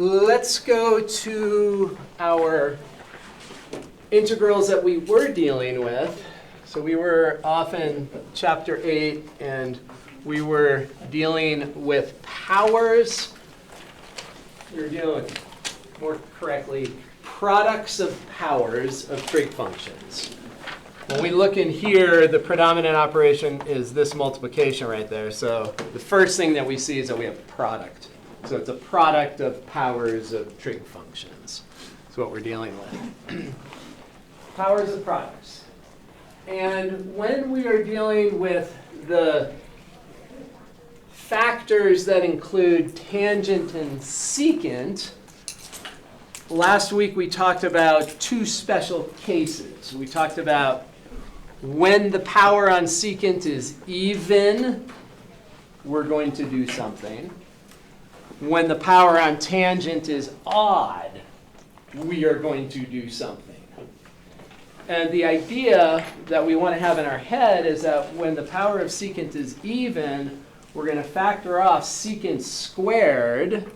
Let's go to our integrals that we were dealing with. So we were off in chapter 8, and we were dealing with powers. We were dealing with, more correctly, products of powers of trig functions. When we look in here, the predominant operation is this multiplication right there. So the first thing that we see is that we have a product. So it's a product of powers of trig functions. That's what we're dealing with. Powers of products. And when we are dealing with the factors that include tangent and secant, last week we talked about two special cases. We talked about when the power on secant is even, we're going to do something. When the power on tangent is odd, we are going to do something. And the idea that we want to have in our head is that when the power of secant is even, we're going to factor off secant squared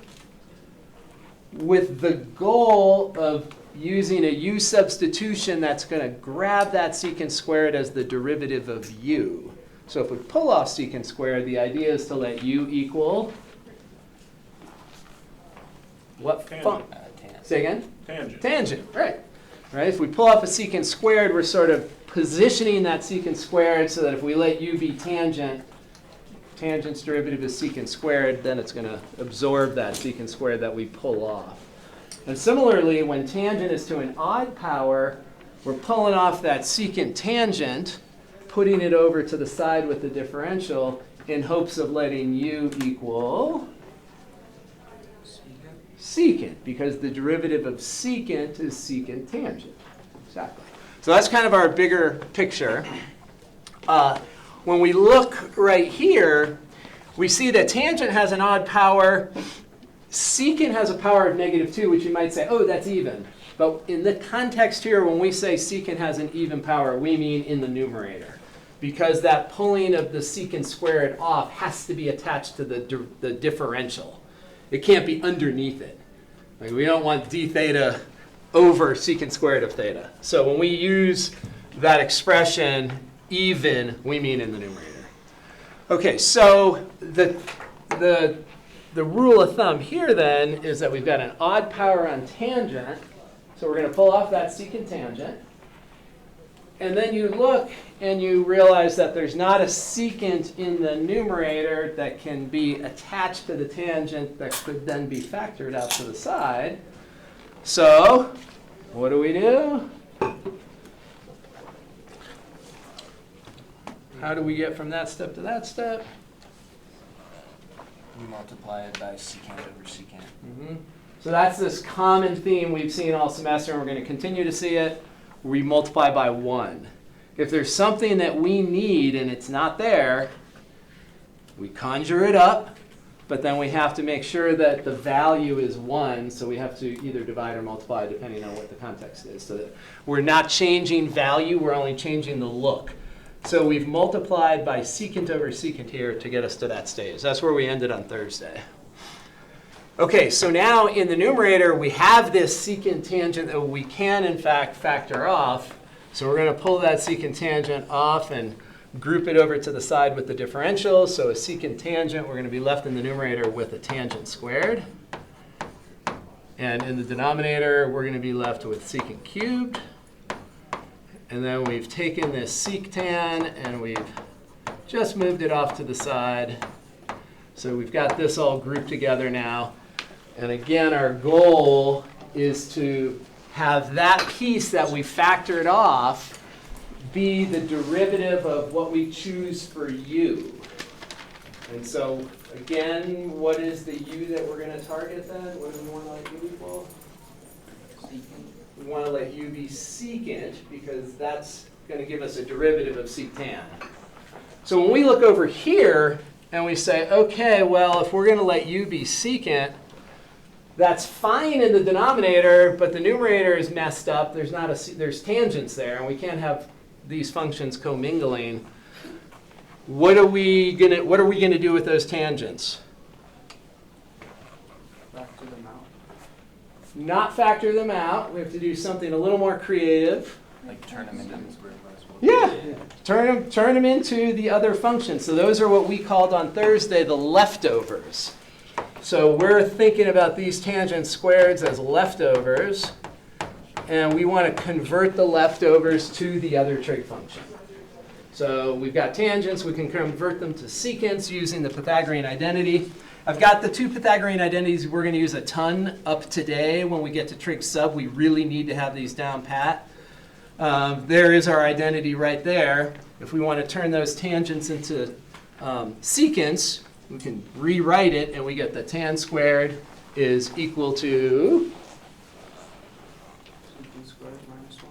with the goal of using a u substitution that's going to grab that secant squared as the derivative of u. So if we pull off secant squared, the idea is to let u equal what? Say again? Tangent. Tangent, right. Right. If we pull off a secant squared, we're sort of positioning that secant squared so that if we let u be tangent, tangent's derivative is secant squared, then it's going to absorb that secant squared that we pull off. And similarly, when tangent is to an odd power, we're pulling off that secant tangent, putting it over to the side with the differential in hopes of letting u equal secant, because the derivative of secant is secant tangent. Exactly. So that's kind of our bigger picture. When we look right here, we see that tangent has an odd power. Secant has a power of -2, which you might say, oh, that's even. But in the context here, when we say secant has an even power, we mean in the numerator, because that pulling of the secant squared off has to be attached to the differential. It can't be underneath it. Like, we don't want d theta over secant squared of theta. So when we use that expression even, we mean in the numerator. Okay, so the rule of thumb here then is that we've got an odd power on tangent. So we're going to pull off that secant tangent. And then you look and you realize that there's not a secant in the numerator that can be attached to the tangent that could then be factored out to the side. So what do? How do we get from that step to that step? We multiply it by secant over secant. Mm-hmm. So that's this common theme we've seen all semester, and we're going to continue to see it. We multiply by 1. If there's something that we need and it's not there, we conjure it up, but then we have to make sure that the value is 1, so we have to either divide or multiply depending on what the context is. So that we're not changing value, we're only changing the look. So we've multiplied by secant over secant here to get us to that stage. That's where we ended on Thursday. Okay, so now in the numerator, we have this secant tangent that we can, in fact, factor off. So we're going to pull that secant tangent off and group it over to the side with the differential. So a secant tangent, we're going to be left in the numerator with a tangent squared. And in the denominator, we're going to be left with secant cubed. And then we've taken this sectan and we've just moved it off to the side. So we've got this all grouped together now. And again, our goal is to have that piece that we factored off be the derivative of what we choose for u. And so, again, what is the u that we're going to target then? What do we want to let u equal? Secant. We want to let u be secant because that's going to give us a derivative of sectan. So when we look over here and we say, okay, well, if we're going to let u be secant, that's fine in the denominator, but the numerator is messed up. There's tangents there, and we can't have these functions commingling. What are we gonna do with those tangents? not factor them out. We have to do something a little more creative. Like turn them into. Yeah, turn them into the other functions. So those are what we called on Thursday the leftovers. So we're thinking about these tangent squareds as leftovers, and we want to convert the leftovers to the other trig function. So we've got tangents, we can convert them to secants using the Pythagorean identity. I've got the two Pythagorean identities we're going to use a ton up today. When we get to trig sub, we really need to have these down pat. There is our identity right there. If we want to turn those tangents into secants, we can rewrite it, and we get the tan squared is equal to,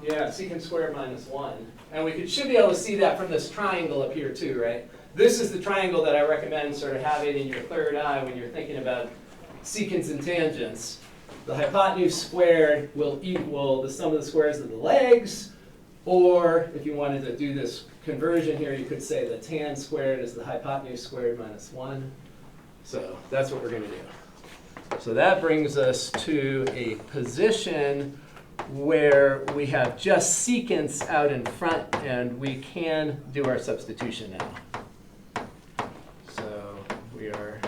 secant squared minus 1. And we should be able to see that from this triangle up here too, right? This is the triangle that I recommend sort of having in your third eye when you're thinking about secants and tangents. The hypotenuse squared will equal the sum of the squares of the legs, or if you wanted to do this conversion here, you could say the tan squared is the hypotenuse squared minus 1. So that's what we're going to do. So that brings us to a position where we have just secants out in front, and we can do our substitution now. So we are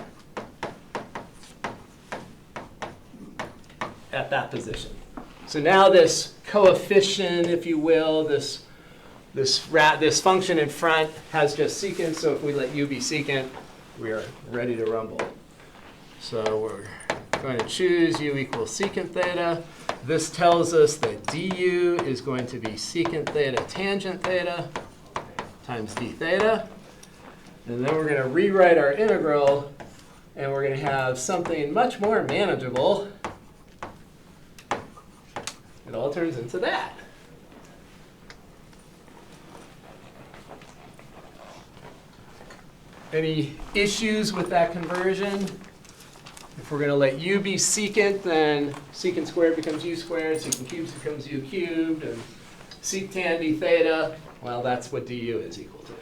at that position. So now this coefficient, if you will, this function in front has just secant, so if we let u be secant, we are ready to rumble. So we're going to choose u equals secant theta. This tells us that du is going to be secant theta tangent theta times d theta. And then we're going to rewrite our integral, and we're going to have something much more manageable. It all turns into that. Any issues with that conversion? If we're going to let u be secant, then secant squared becomes u squared, secant cubed becomes u cubed, and sec tan d theta, well, that's what du is equal to.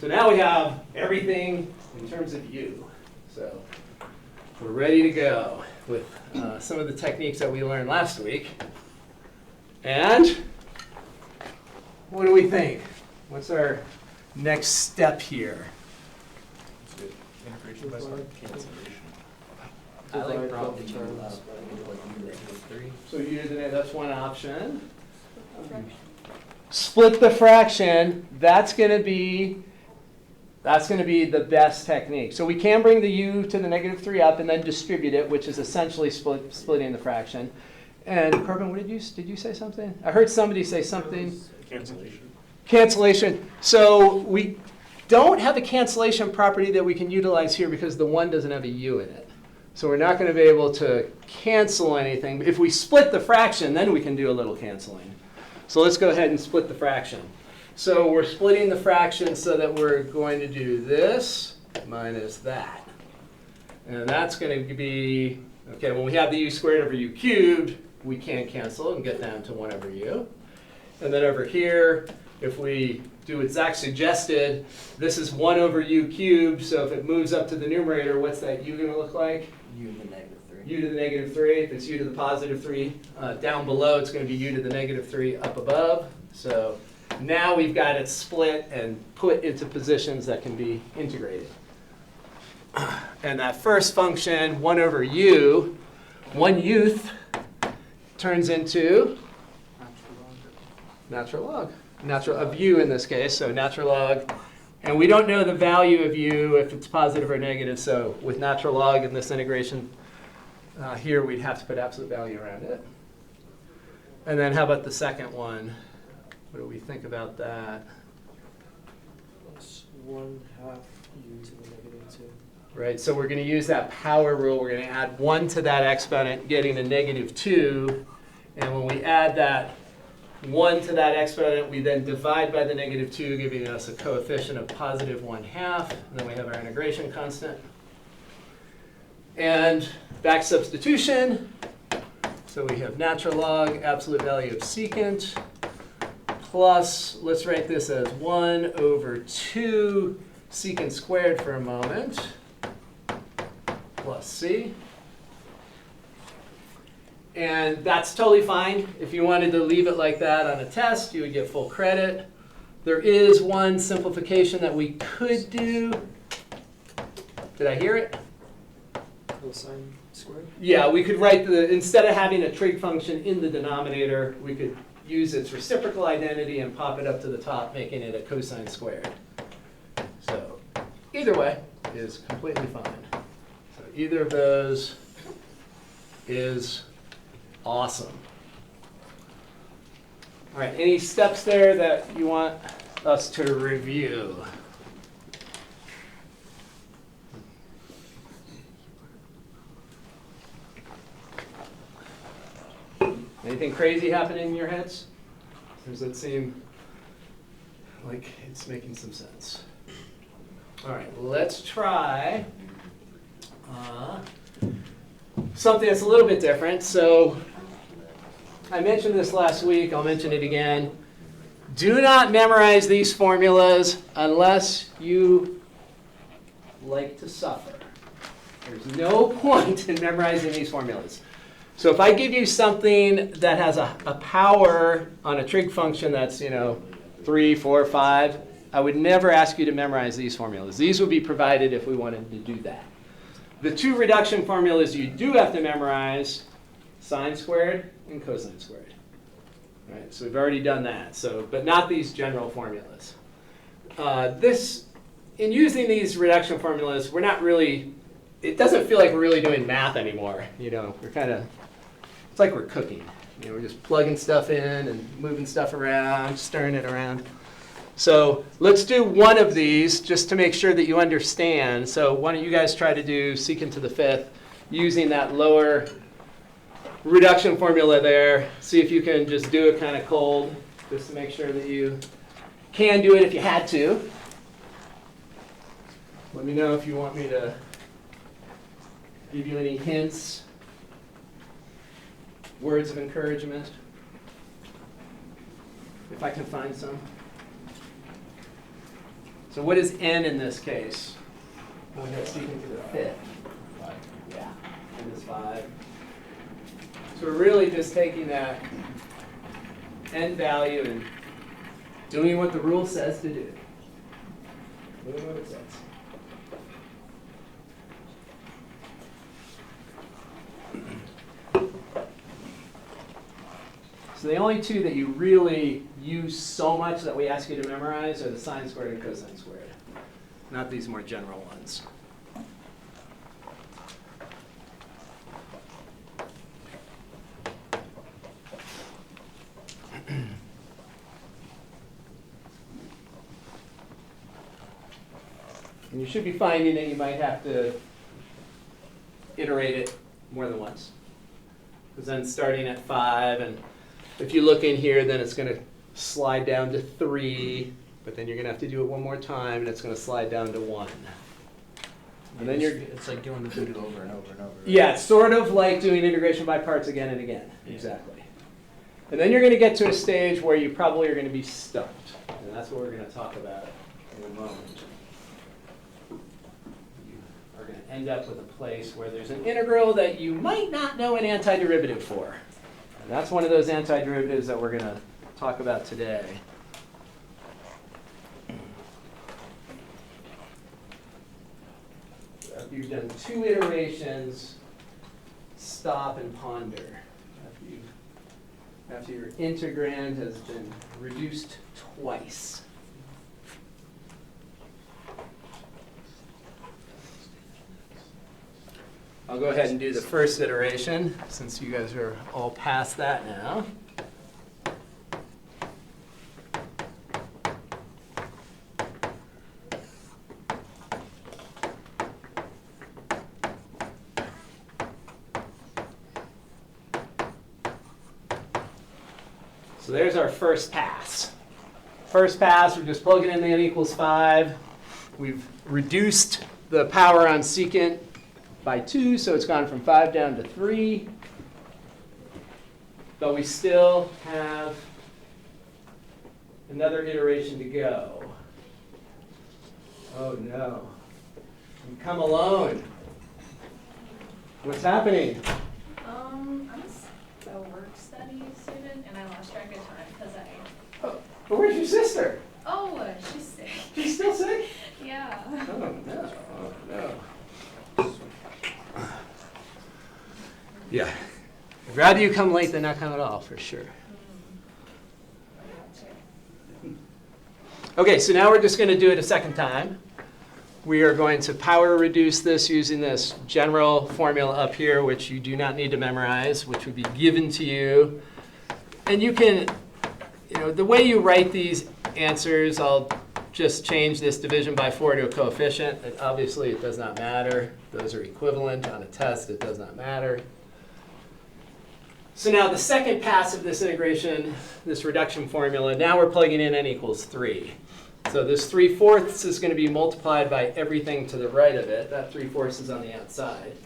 So now we have everything in terms of u. So we're ready to go with some of the techniques that we learned last week. And what do we think? What's our next step here? Integration by cancellation. I like probably u like -3. So u to the negative, that's one option. Split the fraction. That's going to be the best technique. So we can bring the u to the -3 up and then distribute it, which is essentially splitting the fraction. And Corbin, what did you say something? I heard somebody say something. Cancellation. Cancellation. So we don't have a cancellation property that we can utilize here because the 1 doesn't have a u in it. So we're not going to be able to cancel anything. If we split the fraction, then we can do a little canceling. So let's go ahead and split the fraction. So we're splitting the fraction so that we're going to do this minus that. And that's going to be, okay, when we have the u squared over u cubed, we can't cancel and get down to 1 over u. And then over here, if we do what Zach suggested, this is 1 over u cubed, so if it moves up to the numerator, what's that u going to look like? U to the -3. U to the -3. If it's u to the +3, down below, it's going to be u to the -3 up above. So now we've got it split and put into positions that can be integrated. And that first function, 1 over u, 1/u, turns into natural log. Natural of u in this case, so natural log. And we don't know the value of u if it's positive or negative, so with natural log in this integration here, we'd have to put absolute value around it. And then how about the second one? What do we think about that? Plus 1/2 u to the -2. Right, so we're going to use that power rule. We're going to add 1 to that exponent, getting a -2. And when we add that 1 to that exponent, we then divide by the -2, giving us a coefficient of +1/2. And then we have our integration constant. And back substitution. So we have natural log, absolute value of secant, plus, let's write this as 1 over 2 secant squared for a moment, plus c. And that's totally fine. If you wanted to leave it like that on a test, you would get full credit. There is one simplification that we could do. Did I hear it? Cosine squared? Yeah, we could write instead of having a trig function in the denominator, we could use its reciprocal identity and pop it up to the top, making it a cosine squared. So either way is completely fine. So either of those is awesome. All right, any steps there that you want us to review? Anything crazy happening in your heads? Does it seem like it's making some sense? All right, let's try something that's a little bit different. So I mentioned this last week. I'll mention it again. Do not memorize these formulas unless you like to suffer. There's no point in memorizing these formulas. So if I give you something that has a power on a trig function that's, 3, 4, 5, I would never ask you to memorize these formulas. These would be provided if we wanted to do that. The two reduction formulas you do have to memorize, sine squared and cosine squared. Right, so we've already done that, but not these general formulas. In using these reduction formulas, we're not really, it doesn't feel like we're really doing math anymore. We're kind of, it's like we're cooking. We're just plugging stuff in and moving stuff around, stirring it around. So let's do one of these just to make sure that you understand. So why don't you guys try to do secant to the fifth using that lower reduction formula there. See if you can just do it kind of cold, just to make sure that you can do it if you had to. Let me know if you want me to give you any hints, words of encouragement, if I can find some. So what is n in this case? We have secant to the fifth. 5. Yeah, n is 5. So we're really just taking that n value and doing what the rule says to do. Doing what it says. So the only two that you really use so much that we ask you to memorize are the sine squared and cosine squared, not these more general ones. And you should be finding that you might have to iterate it more than once. Because then starting at 5, and if you look in here, then it's going to slide down to 3, but then you're going to have to do it one more time, and it's going to slide down to 1. And then It's like doing the voodoo over and over and over. Yeah, it's sort of like doing integration by parts again and again. Yeah. Exactly. And then you're going to get to a stage where you probably are going to be stumped. And that's what we're going to talk about in a moment. You are going to end up with a place where there's an integral that you might not know an antiderivative for. And that's one of those antiderivatives that we're going to talk about today. After you've done 2 iterations, stop and ponder. After your integrand has been reduced twice. I'll go ahead and do the first iteration, since you guys are all past that now. So there's our first pass. First pass, we're just plugging in the n equals 5. We've reduced the power on secant by 2, so it's gone from 5 down to 3. But we still have another iteration to go. Oh no. You come alone. What's happening? study student, and I lost track of time because Oh, but where's your sister? she's sick. She's still sick? Yeah. Oh, no. Oh, no. Yeah. I'd rather you come late than not come at all, for sure. Okay, so now we're just going to do it a second time. We are going to power reduce this using this general formula up here, which you do not need to memorize, which would be given to you. And you can, the way you write these answers, I'll just change this division by 4 to a coefficient. Obviously, it does not matter. Those are equivalent. On a test, it does not matter. So now the second pass of this integration, this reduction formula, now we're plugging in n equals 3. So this 3/4 is going to be multiplied by everything to the right of it. That 3/4 is on the outside.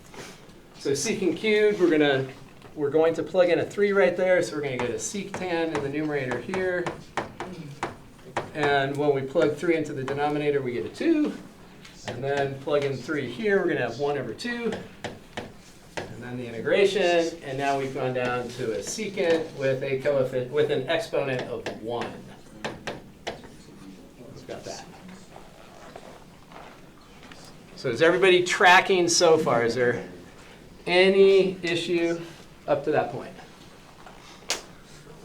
So secant cubed, we're going to plug in a 3 right there. So we're going to get a secant in the numerator here. And when we plug 3 into the denominator, we get a 2. And then plug in 3 here, we're going to have 1 over 2. And then the integration, and now we've gone down to a secant with a coefficient with an exponent of 1. Got that. So is everybody tracking so far? Is there any issue up to that point?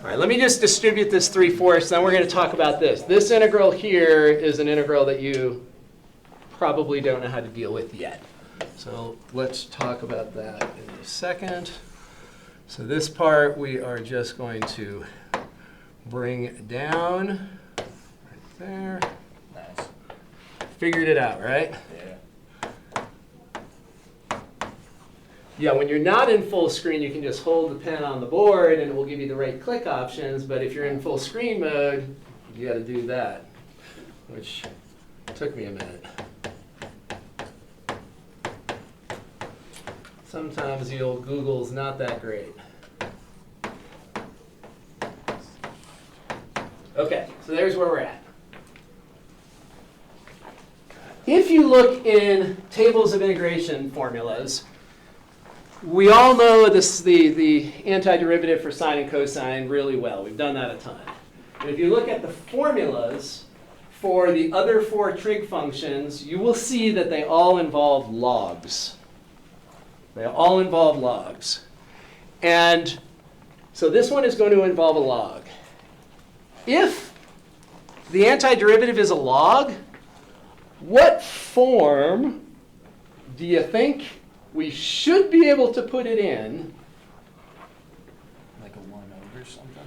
All right, let me just distribute this 3/4, then we're going to talk about this. This integral here is an integral that you probably don't know how to deal with yet. So let's talk about that in a second. So this part we are just going to bring down. There. Nice. Figured it out, right? Yeah. Yeah, when you're not in full screen, you can just hold the pen on the board and it will give you the right click options. But if you're in full screen mode, you got to do that, which took me a minute. Sometimes the old Google's not that great. Okay, so there's where we're at. If you look in tables of integration formulas, we all know this, the antiderivative for sine and cosine really well. We've done that a ton. And if you look at the formulas for the other 4 trig functions, you will see that they all involve logs. They all involve logs. And so this one is going to involve a log. If the antiderivative is a log, what form do you think we should be able to put it in? Like a 1 over something?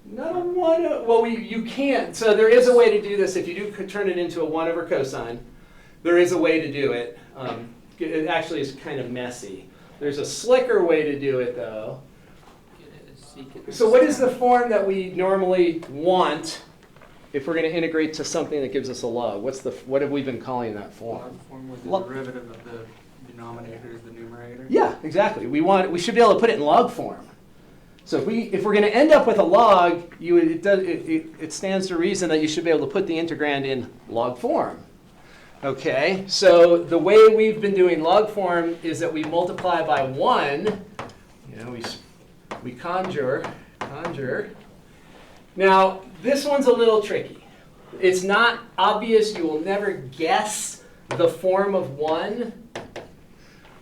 Not a 1 over, well, you can't. So there is a way to do this. If you do turn it into a 1 over cosine, there is a way to do it. It actually is kind of messy. There's a slicker way to do it, though. So what is the form that we normally want if we're going to integrate to something that gives us a log? What have we been calling that form? Form with the derivative of the denominator is the numerator. Yeah, exactly. We should be able to put it in log form. So if we're going to end up with a log, it stands to reason that you should be able to put the integrand in log form. Okay, so the way we've been doing log form is that we multiply by 1. We conjure. Now, this one's a little tricky. It's not obvious. You will never guess the form of 1.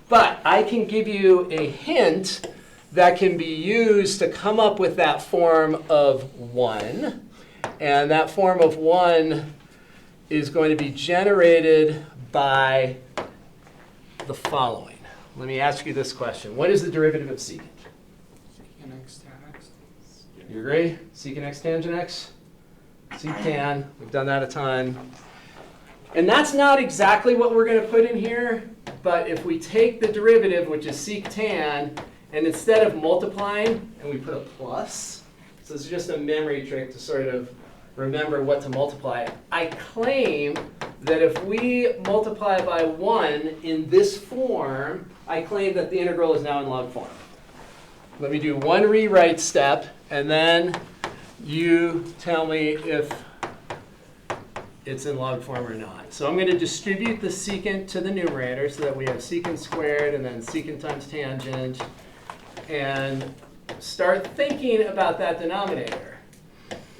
But I can give you a hint that can be used to come up with that form of 1. And that form of 1 is going to be generated by the following. Let me ask you this question. What is the derivative of secant? Secant x tan x. You agree? Secant x tangent x? Sectan. We've done that a ton. And that's not exactly what we're going to put in here. But if we take the derivative, which is sectan, and instead of multiplying, and we put a plus, so it's just a memory trick to sort of remember what to multiply. I claim that if we multiply by 1 in this form, I claim that the integral is now in log form. Let me do one rewrite step, and then you tell me if it's in log form or not. So I'm going to distribute the secant to the numerator so that we have secant squared and then secant times tangent. And start thinking about that denominator.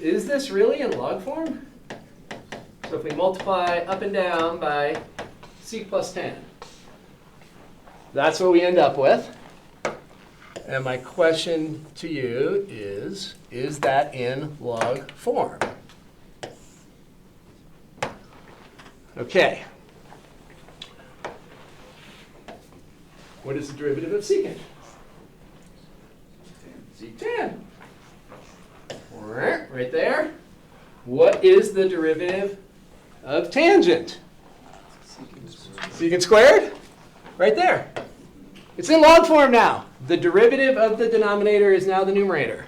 Is this really in log form? So if we multiply up and down by sec plus tan, that's what we end up with. And my question to you is that in log form? Okay. What is the derivative of secant? Sec tan. Right there. What is the derivative of tangent? Secant squared? Right there. It's in log form now. The derivative of the denominator is now the numerator.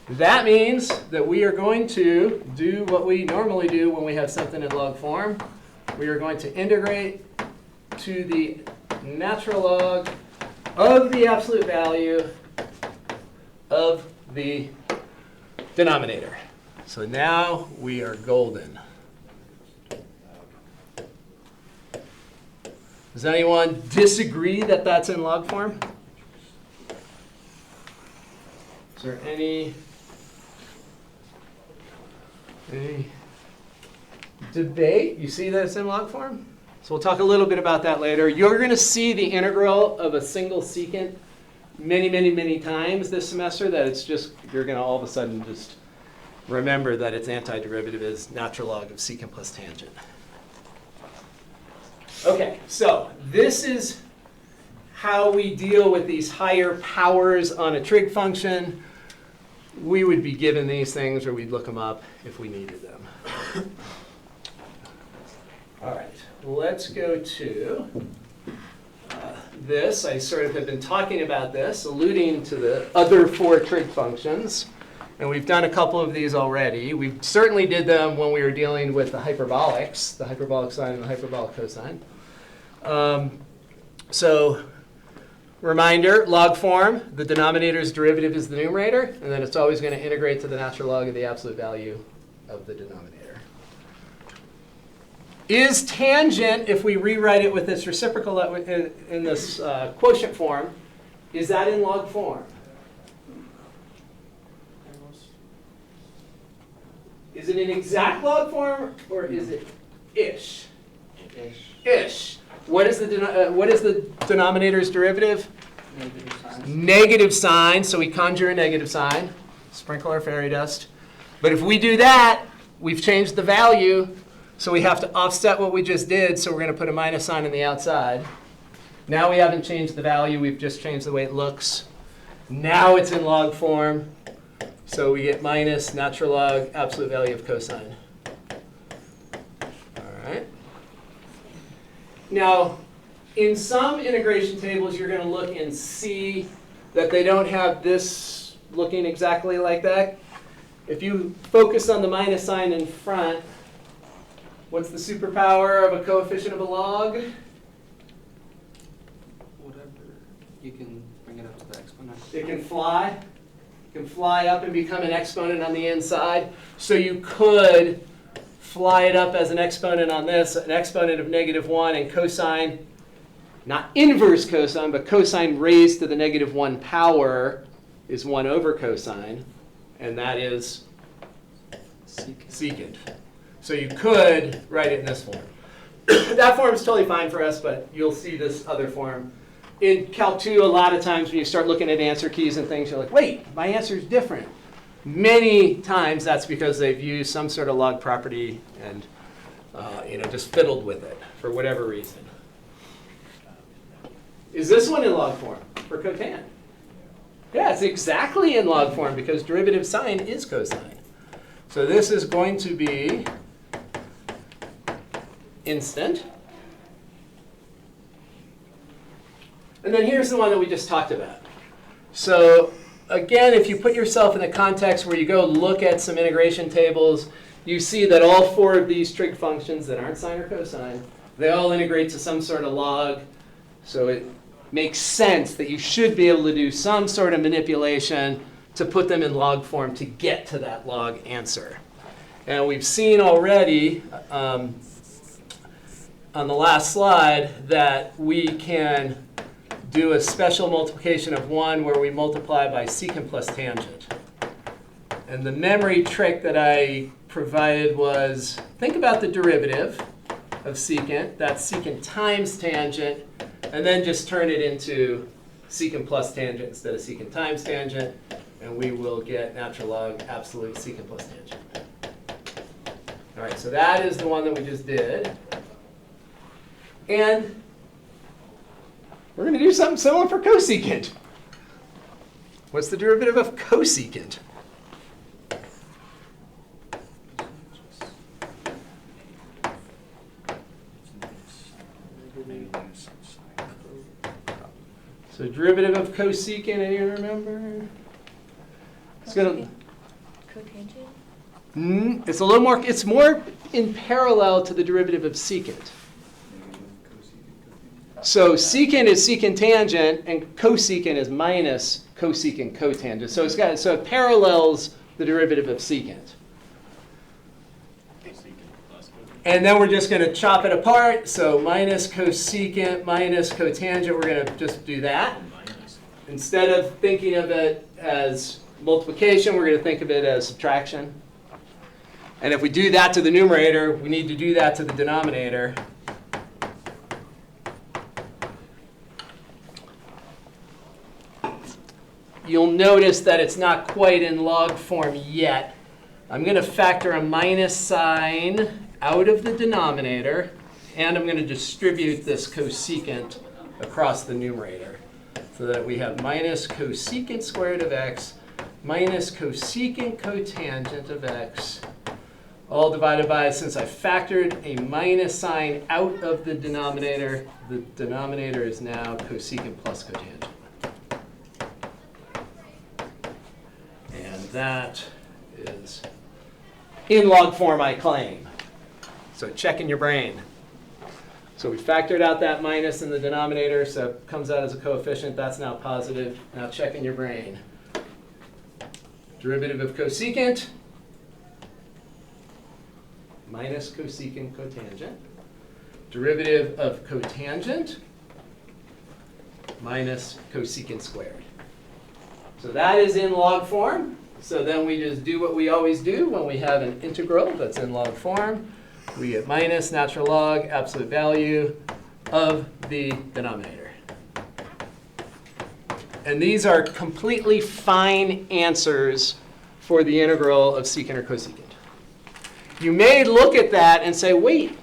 That means that we are going to do what we normally do when we have something in log form. We are going to integrate to the natural log of the absolute value of the denominator. So now we are golden. Does anyone disagree that that's in log form? Is there any debate? You see that it's in log form? So we'll talk a little bit about that later. You're going to see the integral of a single secant many, many, many times this semester that it's just, you're going to all of a sudden just remember that its antiderivative is natural log of secant plus tangent. Okay, so this is how we deal with these higher powers on a trig function. We would be given these things, or we'd look them up if we needed them. All right, let's go to this. I sort of have been talking about this, alluding to the other four trig functions. And we've done a couple of these already. We certainly did them when we were dealing with the hyperbolics, the hyperbolic sine and the hyperbolic cosine. So reminder, log form, the denominator's derivative is the numerator, and then it's always going to integrate to the natural log of the absolute value of the denominator. Is tangent, if we rewrite it with this reciprocal in this quotient form, is that in log form? Is it in exact log form, or is it ish? Ish. What is the denominator's derivative? Negative sign. Negative sign, so we conjure a negative sign. Sprinkle our fairy dust. But if we do that, we've changed the value, so we have to offset what we just did, so we're going to put a minus sign on the outside. Now we haven't changed the value, we've just changed the way it looks. Now it's in log form. So we get minus natural log absolute value of cosine. All right. Now, in some integration tables, you're going to look and see that they don't have this looking exactly like that. If you focus on the minus sign in front, what's the superpower of a coefficient of a log? Whatever. You can bring it up to the exponent. It can fly. It can fly up and become an exponent on the inside. So you could fly it up as an exponent on this, an exponent of -1, and cosine, not inverse cosine, but cosine raised to the -1 power is 1 over cosine, and that is secant. So you could write it in this form. That form is totally fine for us, but you'll see this other form. In Calc 2, a lot of times when you start looking at answer keys and things, you're like, wait, my answer is different. Many times that's because they've used some sort of log property and just fiddled with it for whatever reason. Is this one in log form for cotan? Yeah, it's exactly in log form because derivative sign is cosine. So this is going to be instant. And then here's the one that we just talked about. So again, if you put yourself in the context where you go look at some integration tables, you see that all four of these trig functions that aren't sine or cosine, they all integrate to some sort of log. So it makes sense that you should be able to do some sort of manipulation to put them in log form to get to that log answer. And we've seen already on the last slide that we can do a special multiplication of 1 where we multiply by secant plus tangent. And the memory trick that I provided was, think about the derivative of secant. That's secant times tangent. And then just turn it into secant plus tangent instead of secant times tangent. And we will get natural log absolute secant plus tangent. All right, so that is the one that we just did. And we're going to do something similar for cosecant. What's the derivative of cosecant? So derivative of cosecant, any remember? It's going to. Cotangent? It's a little more. It's more in parallel to the derivative of secant. So secant is secant tangent, and cosecant is minus cosecant cotangent. So it parallels the derivative of secant. And then we're just going to chop it apart. So minus cosecant minus cotangent, we're going to just do that. Instead of thinking of it as multiplication, we're going to think of it as subtraction. And if we do that to the numerator, we need to do that to the denominator. You'll notice that it's not quite in log form yet. I'm going to factor a minus sign out of the denominator, and I'm going to distribute this cosecant across the numerator so that we have minus cosecant squared of x minus cosecant cotangent of x, all divided by, since I factored a minus sign out of the denominator is now cosecant plus cotangent. And that is in log form, I claim. So check in your brain. So we factored out that minus in the denominator, so it comes out as a coefficient. That's now positive. Now check in your brain. Derivative of cosecant minus cosecant cotangent. Derivative of cotangent minus cosecant squared. So that is in log form. So then we just do what we always do when we have an integral that's in log form. We get minus natural log absolute value of the denominator. And these are completely fine answers for the integral of secant or cosecant. You may look at that and say, wait,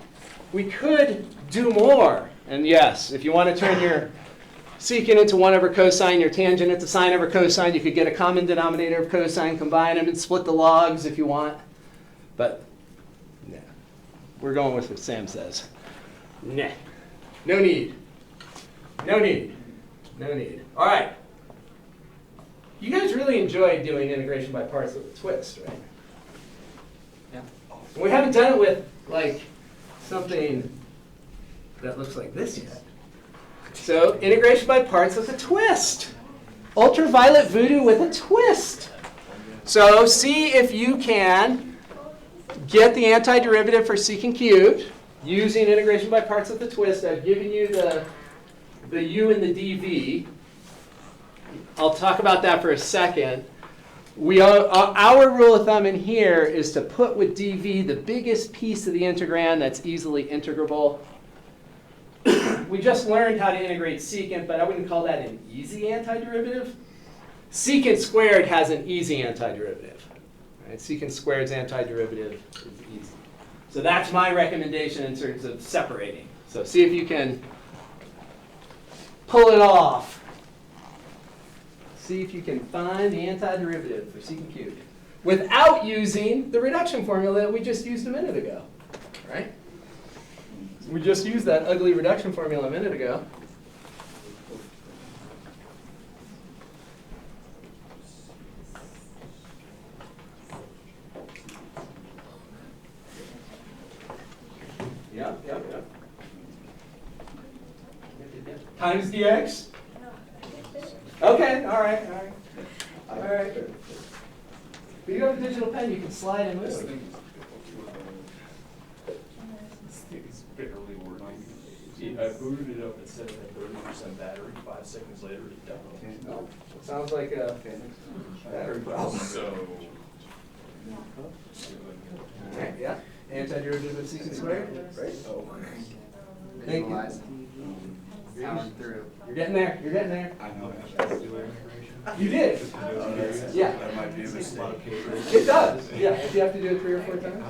we could do more. And yes, if you want to turn your secant into 1 over cosine, your tangent into sine over cosine, you could get a common denominator of cosine, combine them, and split the logs if you want. But nah, we're going with what Sam says. Nah, no need. No need. No need. All right. You guys really enjoyed doing integration by parts with a twist, right? Yeah. We haven't done it with like something that looks like this yet. So integration by parts with a twist. Ultraviolet voodoo with a twist. So see if you can get the antiderivative for secant cubed using integration by parts with a twist. I've given you the u and the dv. I'll talk about that for a second. Our rule of thumb in here is to put with dv the biggest piece of the integrand that's easily integrable. We just learned how to integrate secant, but I wouldn't call that an easy antiderivative. Secant squared has an easy antiderivative. Right? Secant squared's antiderivative is easy. So that's my recommendation in terms of separating. So see if you can pull it off. See if you can find the antiderivative for secant cubed without using the reduction formula that we just used a minute ago. Right? We just used that ugly reduction formula a minute ago. Yep. Times dx? Okay, all right. If you have a digital pen, you can slide and move. It's barely working. Yeah. I booted it up and set it at 30% battery. 5 seconds later, it died. No, sounds like a battery problem. So. Alright, yeah. Antiderivative of secant squared, right? Oh. Thank you. Powering through. You're getting there, you're getting there. I know. You did. Yeah. That might be a mistake. It does, yeah. If you have to do it 3 or 4 times.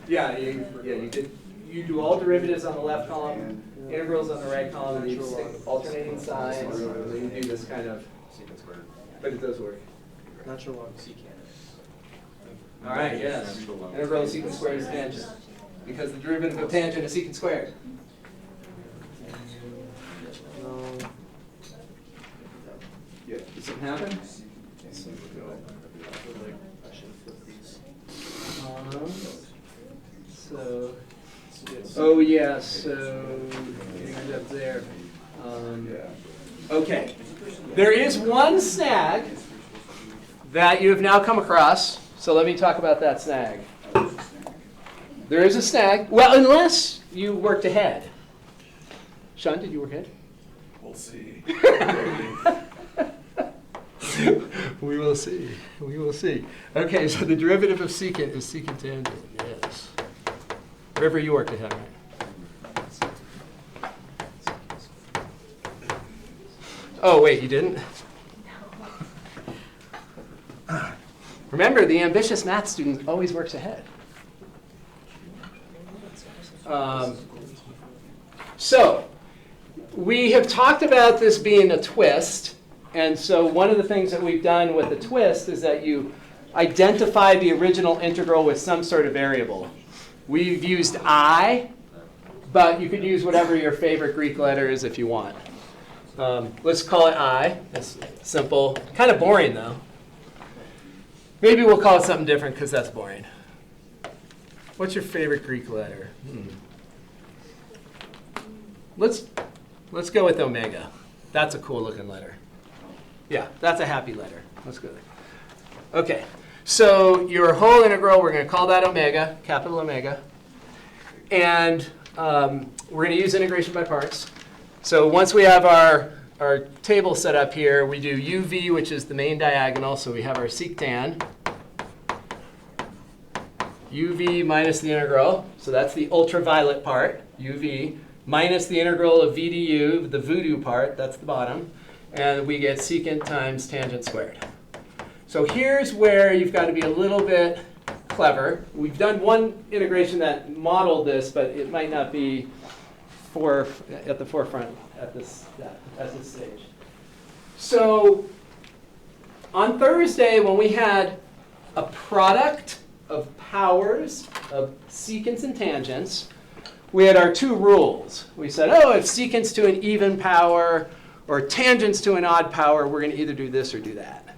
Yeah, you did. You do all derivatives on the left column, integrals on the right column, and you stick alternating signs, and then you do this kind of. But it does work. Natural log secant. All right, yes. Integral of secant squared is tangent, because the derivative of tangent is secant squared. Yeah. Did something happen? So, oh yeah, so you end up there. Okay, there is one snag that you have now come across. So let me talk about that snag. There is a snag. Well, unless you worked ahead. Sean, did you work ahead? We'll see. We will see. We will see. Okay, so the derivative of secant is secant tangent. Yes. River, you worked ahead, right? Oh, wait, you didn't? Remember, the ambitious math student always works ahead. So, we have talked about this being a twist. And so one of the things that we've done with the twist is that you identify the original integral with some sort of variable. We've used I, but you could use whatever your favorite Greek letter is if you want. Let's call it I. That's simple. Kind of boring, though. Maybe we'll call it something different because that's boring. What's your favorite Greek letter? Let's go with omega. That's a cool looking letter. Yeah, that's a happy letter. Let's go there. Okay, so your whole integral, we're going to call that omega, capital omega. And we're going to use integration by parts. So once we have our table set up here, we do uv, which is the main diagonal. So we have our sectan. uv minus the integral. So that's the ultraviolet part, uv, minus the integral of v du, the voodoo part, that's the bottom. And we get secant times tangent squared. So here's where you've got to be a little bit clever. We've done one integration that modeled this, but it might not be at the forefront at this stage. So on Thursday, when we had a product of powers of secants and tangents, we had our 2 rules. We said, oh, if secants to an even power or tangents to an odd power, we're going to either do this or do that.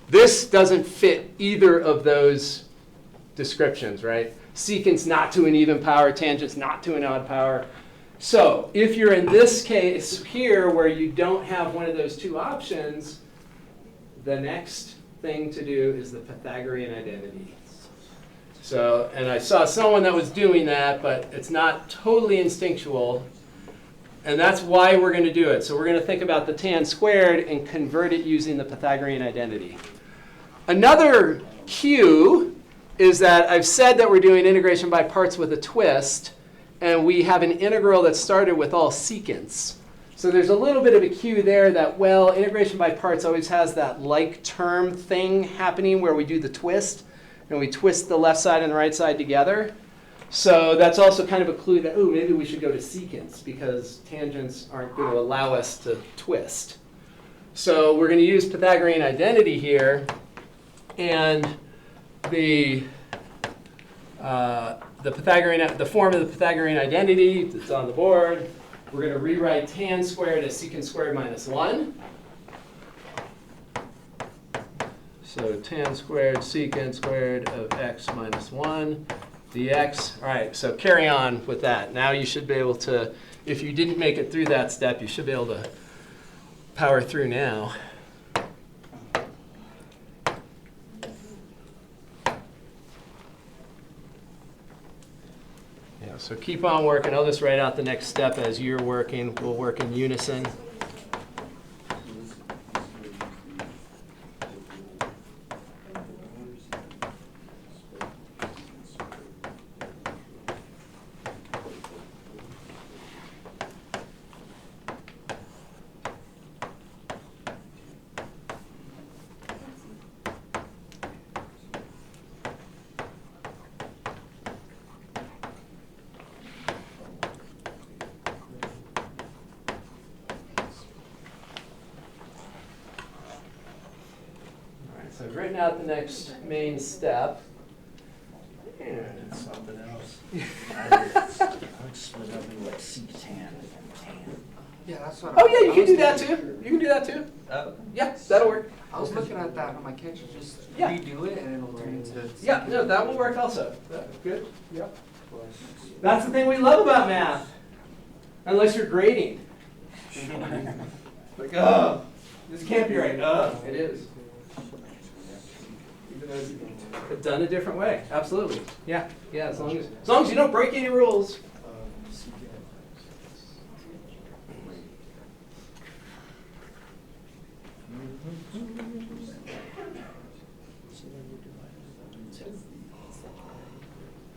This doesn't fit either of those descriptions, right? Secants not to an even power, tangents not to an odd power. So if you're in this case here where you don't have one of those 2 options, the next thing to do is the Pythagorean identity. So, and I saw someone that was doing that, but it's not totally instinctual. And that's why we're going to do it. So we're going to think about the tan squared and convert it using the Pythagorean identity. Another cue is that I've said that we're doing integration by parts with a twist. And we have an integral that started with all secants. So there's a little bit of a cue there that, well, integration by parts always has that like term thing happening where we do the twist. And we twist the left side and the right side together. So that's also kind of a clue that, oh, maybe we should go to secants because tangents aren't going to allow us to twist. So we're going to use Pythagorean identity here. And the form of the Pythagorean identity that's on the board, we're going to rewrite tan squared as secant squared minus 1. So tan squared secant squared of x minus 1 dx. All right, so carry on with that. Now you should be able to, if you didn't make it through that step, you should be able to power through now. Yeah, So keep on working. I'll just write out the next step as you're working. We'll work in unison. So I've written out the next main step. And Something else. I would split up into like secant and tan. Yeah, that's what. oh yeah, you can do that too. You can do that too. Yeah, that'll work. I was looking at that, I'm like, can't you just Yeah. redo it and it'll turn into? Yeah, no, that will work also. Good. Yep. That's the thing we love about math. Unless you're grading. Like, oh, this can't be right. It is. Even though it's done a different way. Absolutely. Yeah, yeah, as long as you don't break any rules.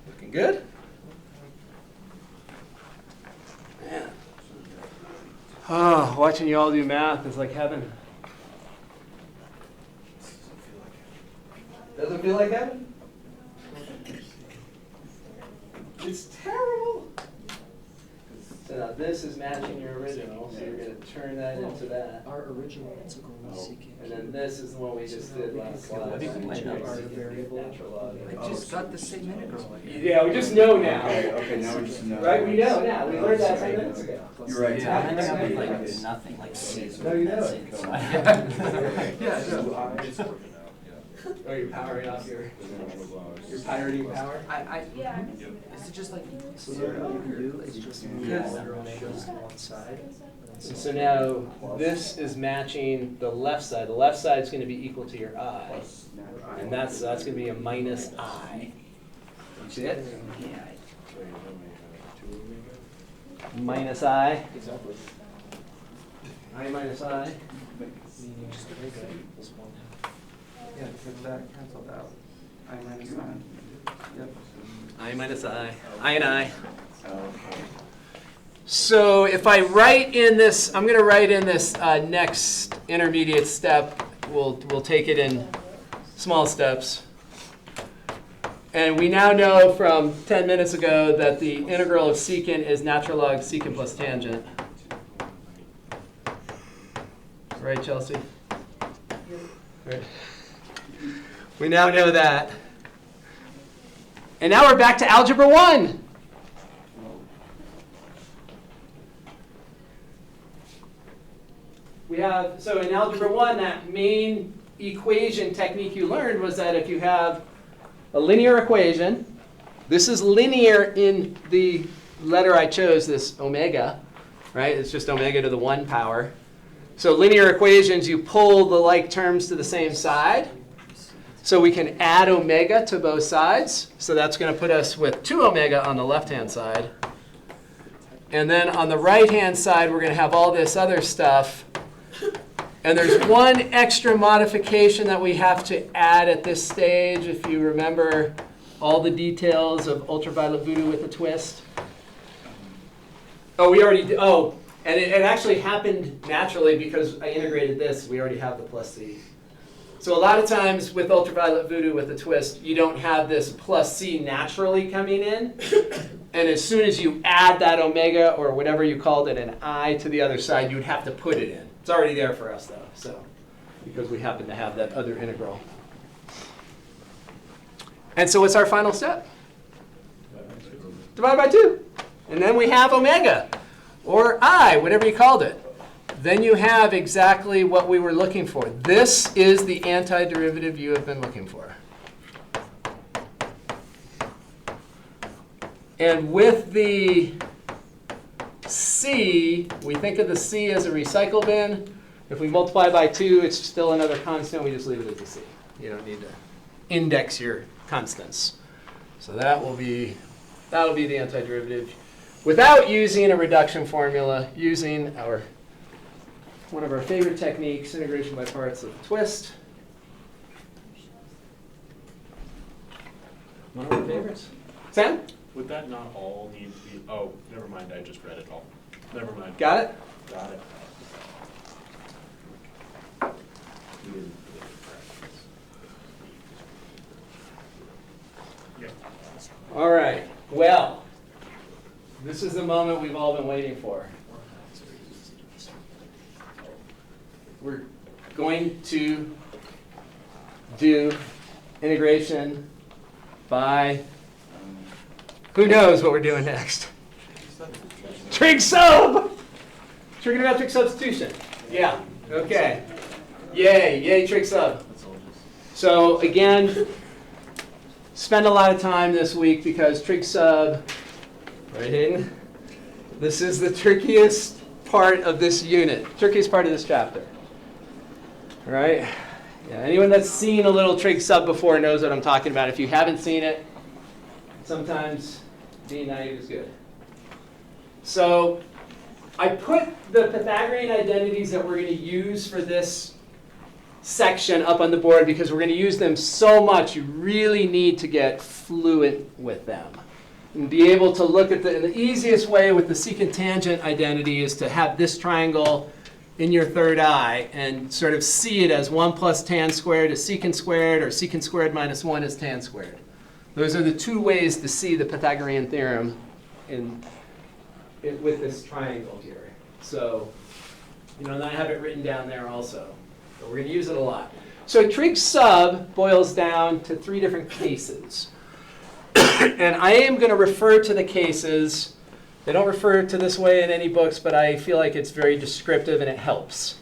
Looking good? Man. Oh, watching you all do math is like heaven. Doesn't feel like heaven? It's terrible. So now this is matching your original, so you're going to turn that into that. Our original integral was secant. And then this is the one we just did last slide. I think we might have our variable. Natural log. I just got the same integral. Yeah, we just know now. Okay, now we just know. Right, we know now. We learned that 10 minutes ago. You're right. Yeah, I ended up with like nothing, like C. No, you know That's it. So Yeah, Oh, you're powering up your pirating power? Yeah. Is it just like? So then what you can do is just move Yes. all your omegas to one side. And so now this is matching the left side. The left side is going to be equal to your I. And that's going to be a minus I. You see it? Minus I. Exactly. I minus I. Meaning just omega equals 1/2. Yeah, because that canceled out. I minus nine. Yep. I minus I. I and I. So if I write in this, I'm going to write in this next intermediate step. We'll take it in small steps. And we now know from 10 minutes ago that the integral of secant is natural log secant plus tangent. Right, Chelsea? Right. We now know that. And now we're back to algebra 1. We have, so in algebra 1, that main equation technique you learned was that if you have a linear equation, this is linear in the letter I chose, this omega, right? It's just omega to the 1 power. So linear equations, you pull the like terms to the same side. So we can add omega to both sides. So that's going to put us with 2 omega on the left-hand side. And then on the right-hand side, we're going to have all this other stuff. And there's one extra modification that we have to add at this stage, if you remember all the details of ultraviolet voodoo with a twist. Oh, we already did. Oh, and it actually happened naturally because I integrated this. We already have the plus C. So a lot of times with ultraviolet voodoo with a twist, you don't have this plus C naturally coming in. And as soon as you add that omega or whatever you called it, an I to the other side, you would have to put it in. It's already there for us though, so because we happen to have that other integral. And so what's our final step? Divide by 2. And then we have omega, or I, whatever you called it. Then you have exactly what we were looking for. This is the antiderivative you have been looking for. And with the C, we think of the C as a recycle bin. If we multiply by 2, it's still another constant. We just leave it as a C. You don't need to index your constants. So that will be That'll be the antiderivative. Without using a reduction formula, using one of our favorite techniques, integration by parts of the twist. One of our favorites. Sam? Would that not all need to be, oh, never mind, I just read it all. Never mind. Got it? Got it. Yeah. All right. Well, this is the moment we've all been waiting for. We're going to do integration by, who knows what we're doing next? Trig sub! Trigonometric substitution. Yeah, okay. Yay, trig sub. So again, spend a lot of time this week because trig sub, right in, this is the trickiest part of this unit, trickiest part of this chapter. All right? Yeah, anyone that's seen a little trig sub before knows what I'm talking about. If you haven't seen it, sometimes being naive is good. So I put the Pythagorean identities that we're going to use for this section up on the board because we're going to use them so much. You really need to get fluent with them and be able to look at the easiest way with the secant tangent identity is to have this triangle in your third eye and sort of see it as 1 plus tan squared is secant squared, or secant squared minus 1 is tan squared. Those are the two ways to see the Pythagorean theorem with this triangle here. So, and I have it written down there also. But we're going to use it a lot. So trig sub boils down to 3 different cases. And I am going to refer to the cases. They don't refer to this way in any books, but I feel like it's very descriptive and it helps.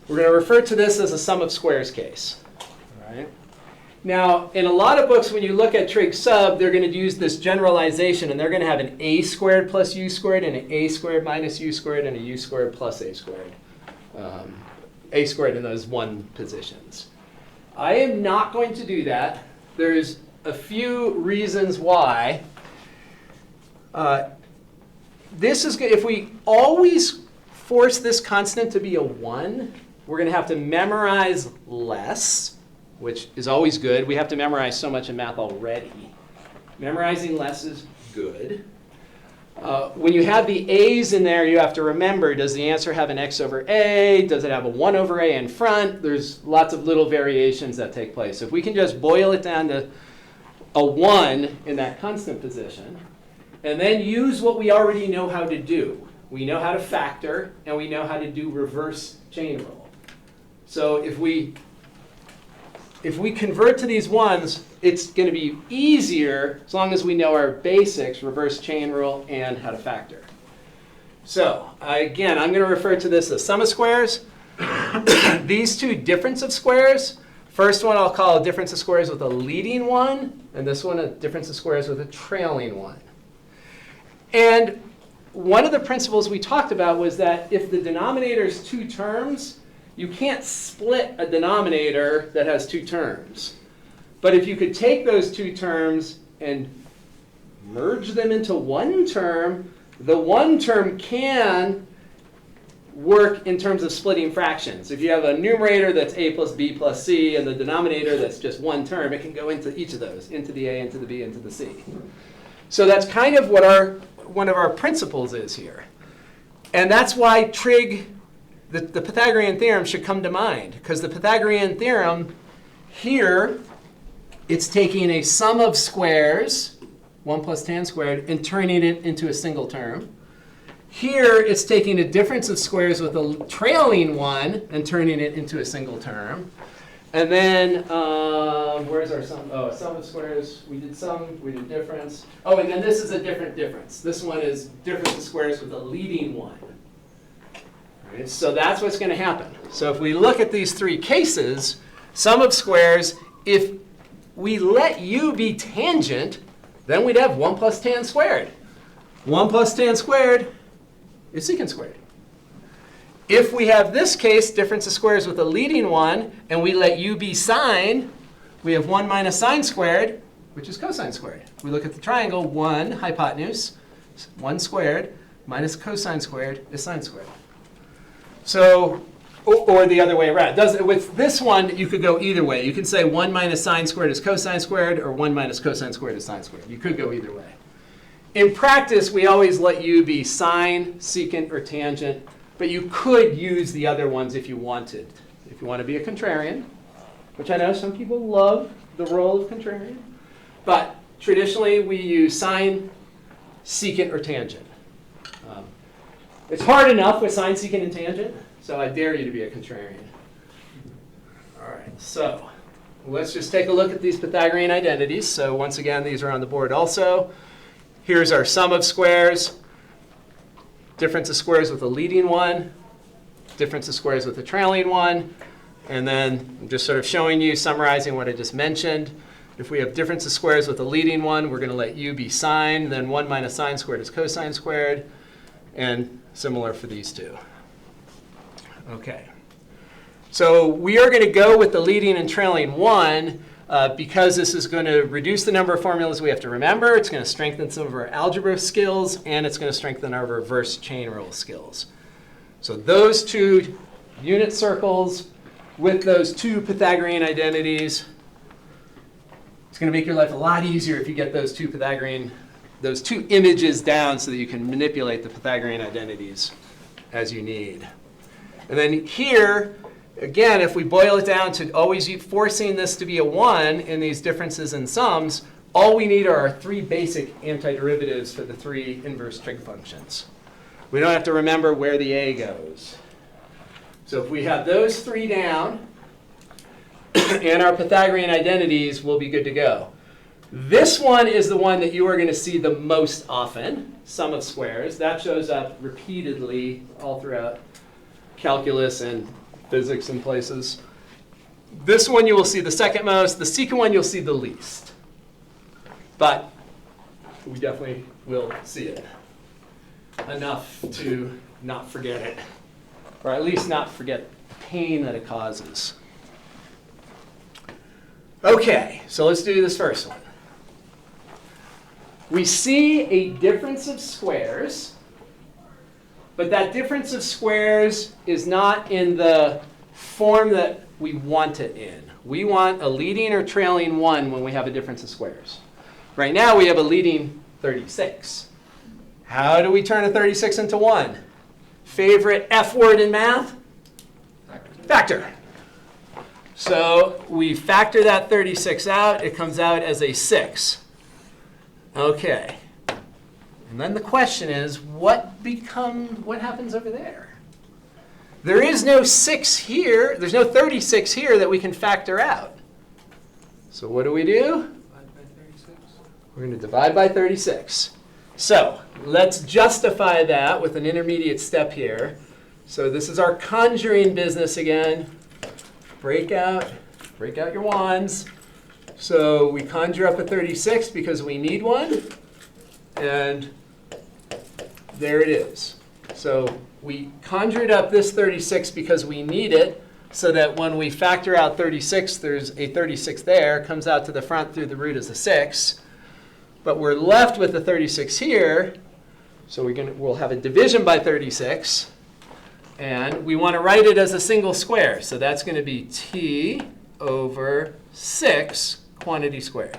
We're going to refer to this as a sum of squares case. All right? Now, in a lot of books, when you look at trig sub, they're going to use this generalization, and they're going to have an a squared plus u squared, and an a squared minus u squared, and a u squared plus a squared. A squared in those one positions. I am not going to do that. There's a few reasons why. This is good. If we always force this constant to be a 1, we're going to have to memorize less, which is always good. We have to memorize so much in math already. Memorizing less is good. When you have the a's in there, you have to remember, does the answer have an x over a? Does it have a 1 over a in front? There's lots of little variations that take place. If we can just boil it down to a 1 in that constant position, and then use what we already know how to do. We know how to factor, and we know how to do reverse chain rule. So if we convert to these ones, it's going to be easier as long as we know our basics, reverse chain rule, and how to factor. So again, I'm going to refer to this as sum of squares. These two difference of squares, first one I'll call a difference of squares with a leading one, and this one a difference of squares with a trailing one. And one of the principles we talked about was that if the denominator is 2 terms, you can't split a denominator that has 2 terms. But if you could take those 2 terms and merge them into one term, the one term can work in terms of splitting fractions. If you have a numerator that's a plus b plus c and the denominator that's just one term, it can go into each of those, into the a, into the b, into the c. So that's kind of what one of our principles is here. And that's why the Pythagorean theorem should come to mind, because the Pythagorean theorem here, it's taking a sum of squares, 1 plus tan squared, and turning it into a single term. Here, it's taking a difference of squares with a trailing one and turning it into a single term. And then, where's our sum? Oh, sum of squares. We did sum, we did difference. Oh, and then this is a different difference. This one is difference of squares with a leading one. Right, so that's what's going to happen. So if we look at these 3 cases, sum of squares, if we let u be tangent, then we'd have 1 plus tan squared. 1 plus tan squared is secant squared. If we have this case, difference of squares with a leading one, and we let u be sine, we have 1 minus sine squared, which is cosine squared. We look at the triangle, 1 hypotenuse, 1 squared, minus cosine squared is sine squared. So, or the other way around. With this one, you could go either way. You can say 1 minus sine squared is cosine squared, or 1 minus cosine squared is sine squared. You could go either way. In practice, we always let u be sine, secant, or tangent, but you could use the other ones if you wanted. If you want to be a contrarian, which I know some people love the role of contrarian, but traditionally we use sine, secant, or tangent. It's hard enough with sine, secant, and tangent, so I dare you to be a contrarian. All right, so let's just take a look at these Pythagorean identities. So once again, these are on the board also. Here's our sum of squares, difference of squares with a leading one, difference of squares with a trailing one, and then I'm just sort of showing you, summarizing what I just mentioned. If we have difference of squares with a leading one, we're going to let u be sine, then 1 minus sine squared is cosine squared, and similar for these two. Okay. So we are going to go with the leading and trailing one because this is going to reduce the number of formulas we have to remember. It's going to strengthen some of our algebra skills, and it's going to strengthen our reverse chain rule skills. So those two unit circles with those two Pythagorean identities, it's going to make your life a lot easier if you get those two images down so that you can manipulate the Pythagorean identities as you need. And then here, again, if we boil it down to always forcing this to be a 1 in these differences and sums, all we need are our 3 basic antiderivatives for the 3 inverse trig functions. We don't have to remember where the a goes. So if we have those 3 down, and our Pythagorean identities, will be good to go. This one is the one that you are going to see the most often, sum of squares. That shows up repeatedly all throughout calculus and physics in places. This one you will see the second most. The secant one you'll see the least. But we definitely will see it enough to not forget it, or at least not forget the pain that it causes. Okay, so let's do this first one. We see a difference of squares, but that difference of squares is not in the form that we want it in. We want a leading or trailing 1 when we have a difference of squares. Right now we have a leading 36. How do we turn a 36 into 1? Favorite F word in math? Factor. So we factor that 36 out. It comes out as a 6. Okay. And then the question is, what happens over there? There is no 6 here. There's no 36 here that we can factor out. So what do? Divide by 36. We're going to divide by 36. So let's justify that with an intermediate step here. So this is our conjuring business again. Break out your wands. So we conjure up a 36 because we need one. And there it is. So we conjured up this 36 because we need it, so that when we factor out 36, there's a 36 there, comes out to the front through the root as a 6. But we're left with a 36 here, so we'll have a division by 36. And we want to write it as a single square. So that's going to be t over 6 quantity squared.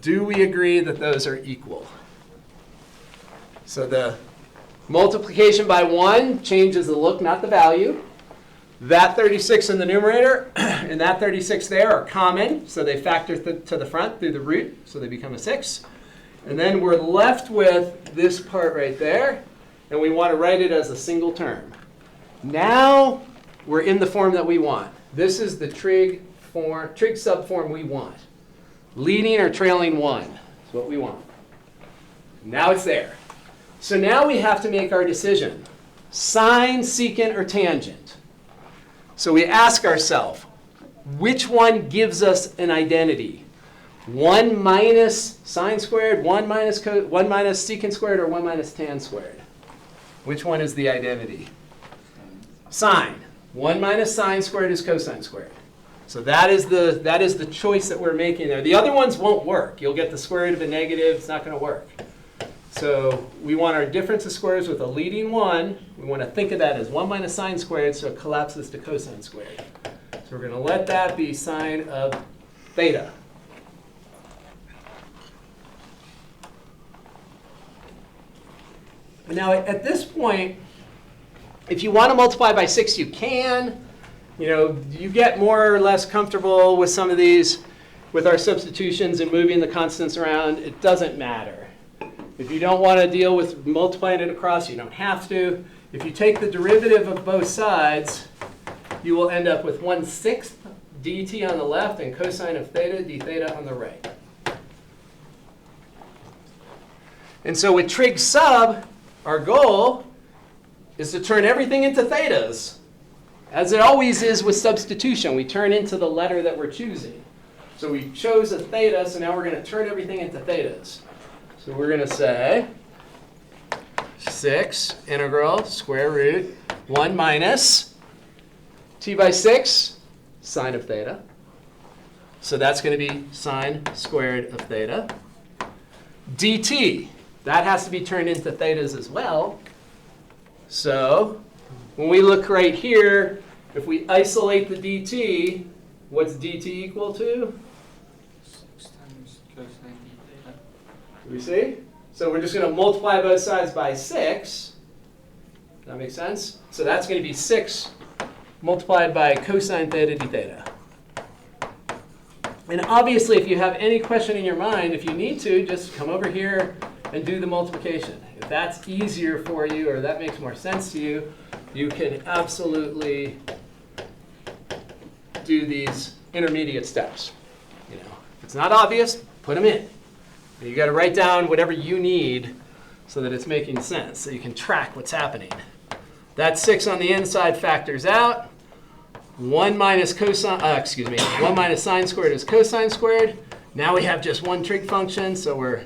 Do we agree that those are equal? So the multiplication by 1 changes the look, not the value. That 36 in the numerator and that 36 there are common, so they factor to the front through the root, so they become a 6. And then we're left with this part right there, and we want to write it as a single term. Now we're in the form that we want. This is the trig subform we want. Leading or trailing 1 is what we want. Now it's there. So now we have to make our decision. Sine, secant, or tangent. So we ask ourselves, which one gives us an identity? 1 minus sine squared, 1 minus secant squared, or 1 minus tan squared? Which one is the identity? Sine. 1 minus sine squared is cosine squared. So that is the choice that we're making there. The other ones won't work. You'll get the square root of a negative. It's not going to work. So we want our difference of squares with a leading 1. We want to think of that as 1 minus sine squared, so it collapses to cosine squared. So we're going to let that be sine of theta. Now at this point, if you want to multiply by 6, you can. You get more or less comfortable with some of these, with our substitutions and moving the constants around. It doesn't matter. If you don't want to deal with multiplying it across, you don't have to. If you take the derivative of both sides, you will end up with 1/6 dt on the left and cosine of theta d theta on the right. And so with trig sub, our goal is to turn everything into thetas. As it always is with substitution, we turn into the letter that we're choosing. So we chose a theta, so now we're going to turn everything into thetas. So we're going to say 6 integral square root 1 minus t by 6 sine of theta. So that's going to be sine squared of theta. dt, that has to be turned into thetas as well. So when we look right here, if we isolate the dt, what's dt equal to? 6 times cosine d theta. Do we see? So we're just going to multiply both sides by 6. Does that make sense? So that's going to be 6 multiplied by cosine theta d theta. And obviously, if you have any question in your mind, if you need to, just come over here and do the multiplication. If that's easier for you or that makes more sense to you, you can absolutely do these intermediate steps. If it's not obvious, put them in. You got to write down whatever you need so that it's making sense, so you can track what's happening. That 6 on the inside factors out. 1 minus cosine, 1 minus sine squared is cosine squared. Now we have just one trig function, so we're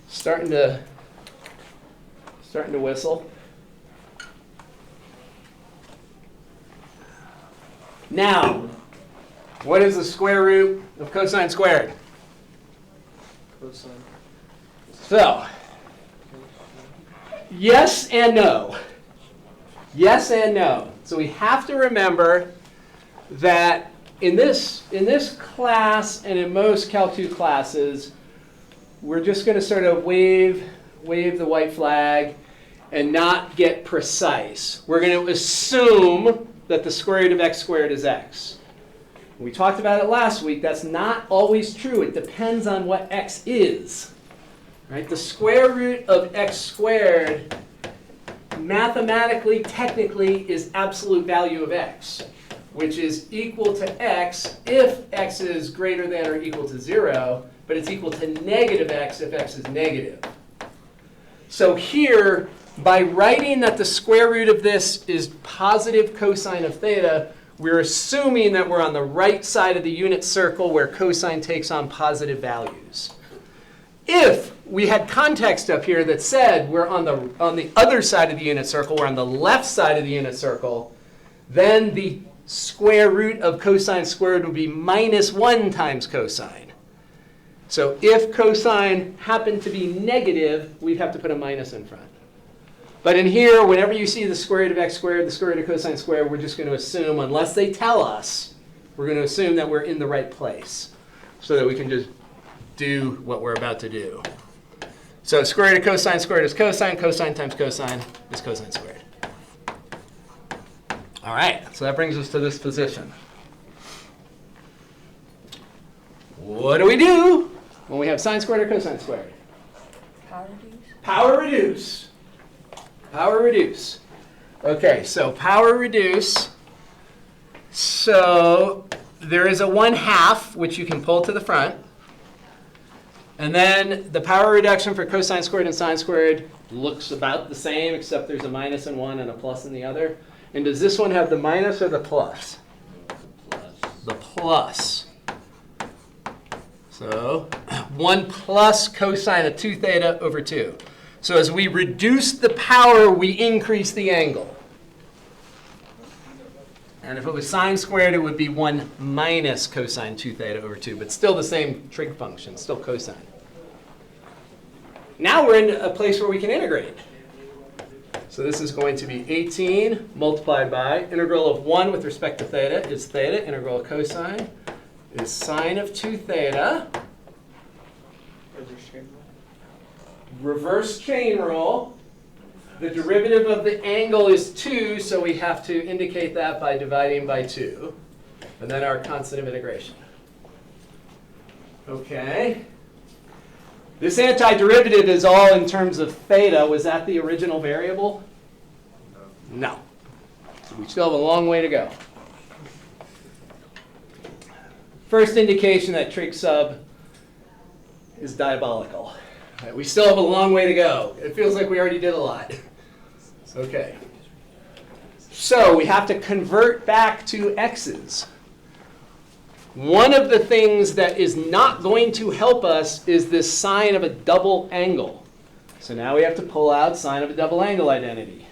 starting to whistle. Now, what is the square root of cosine squared? Cosine. So, yes and no. Yes and no. So we have to remember that in this class and in most Cal 2 classes, we're just going to sort of wave the white flag and not get precise. We're going to assume that the square root of x squared is x. We talked about it last week. That's not always true. It depends on what x is. Right? The square root of x squared mathematically, technically, is absolute value of x, which is equal to x if x is greater than or equal to 0, but it's equal to negative x if x is negative. So here, by writing that the square root of this is positive cosine of theta, we're assuming that we're on the right side of the unit circle where cosine takes on positive values. If we had context up here that said we're on the other side of the unit circle, we're on the left side of the unit circle, then the square root of cosine squared would be minus 1 times cosine. So if cosine happened to be negative, we'd have to put a minus in front. But in here, whenever you see the square root of x squared, the square root of cosine squared, we're just going to assume, unless they tell us, we're going to assume that we're in the right place so that we can just do what we're about to do. So square root of cosine squared is cosine. Cosine times cosine is cosine squared. All right, so that brings us to this position. What do we do when we have sine squared or cosine squared? Power reduce? Power reduce. Power reduce. Okay, so power reduce. So there is a 1/2, which you can pull to the front. And then the power reduction for cosine squared and sine squared looks about the same, except there's a minus in one and a plus in the other. And does this one have the minus or the plus? The plus. So 1 plus cosine of 2 theta over 2. So as we reduce the power, we increase the angle. And if it was sine squared, it would be 1 minus cosine 2 theta over 2, but still the same trig function, still cosine. Now we're in a place where we can integrate. So this is going to be 18 multiplied by integral of 1 with respect to theta is theta. Integral of cosine is sine of 2 theta. Reverse chain rule. The derivative of the angle is 2, so we have to indicate that by dividing by 2. And then our constant of integration. Okay. This antiderivative is all in terms of theta. Was that the original variable? No. So we still have a long way to go. First indication that trig sub is diabolical. We still have a long way to go. It feels like we already did a lot. Okay. So we have to convert back to x's. One of the things that is not going to help us is this sine of a double angle. So now we have to pull out sine of a double angle identity.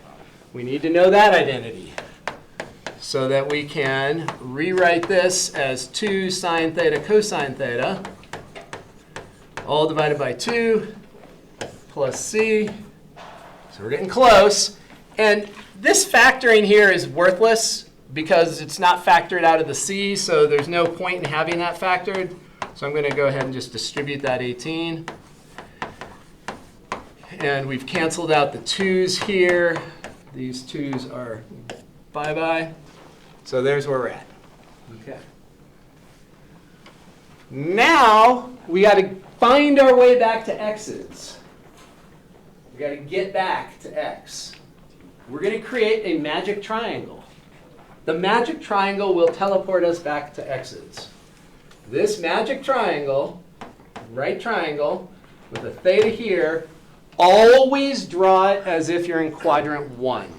We need to know that identity so that we can rewrite this as 2 sine theta cosine theta, all divided by 2 plus c. So we're getting close. And this factoring here is worthless because it's not factored out of the c, so there's no point in having that factored. So I'm going to go ahead and just distribute that 18. And we've canceled out the 2's here. These 2's are bye-bye. So there's where we're at. Okay. Now we got to find our way back to x's. We got to get back to x. We're going to create a magic triangle. The magic triangle will teleport us back to x's. This magic triangle, right triangle, with a theta here, always draw it as if you're in quadrant 1.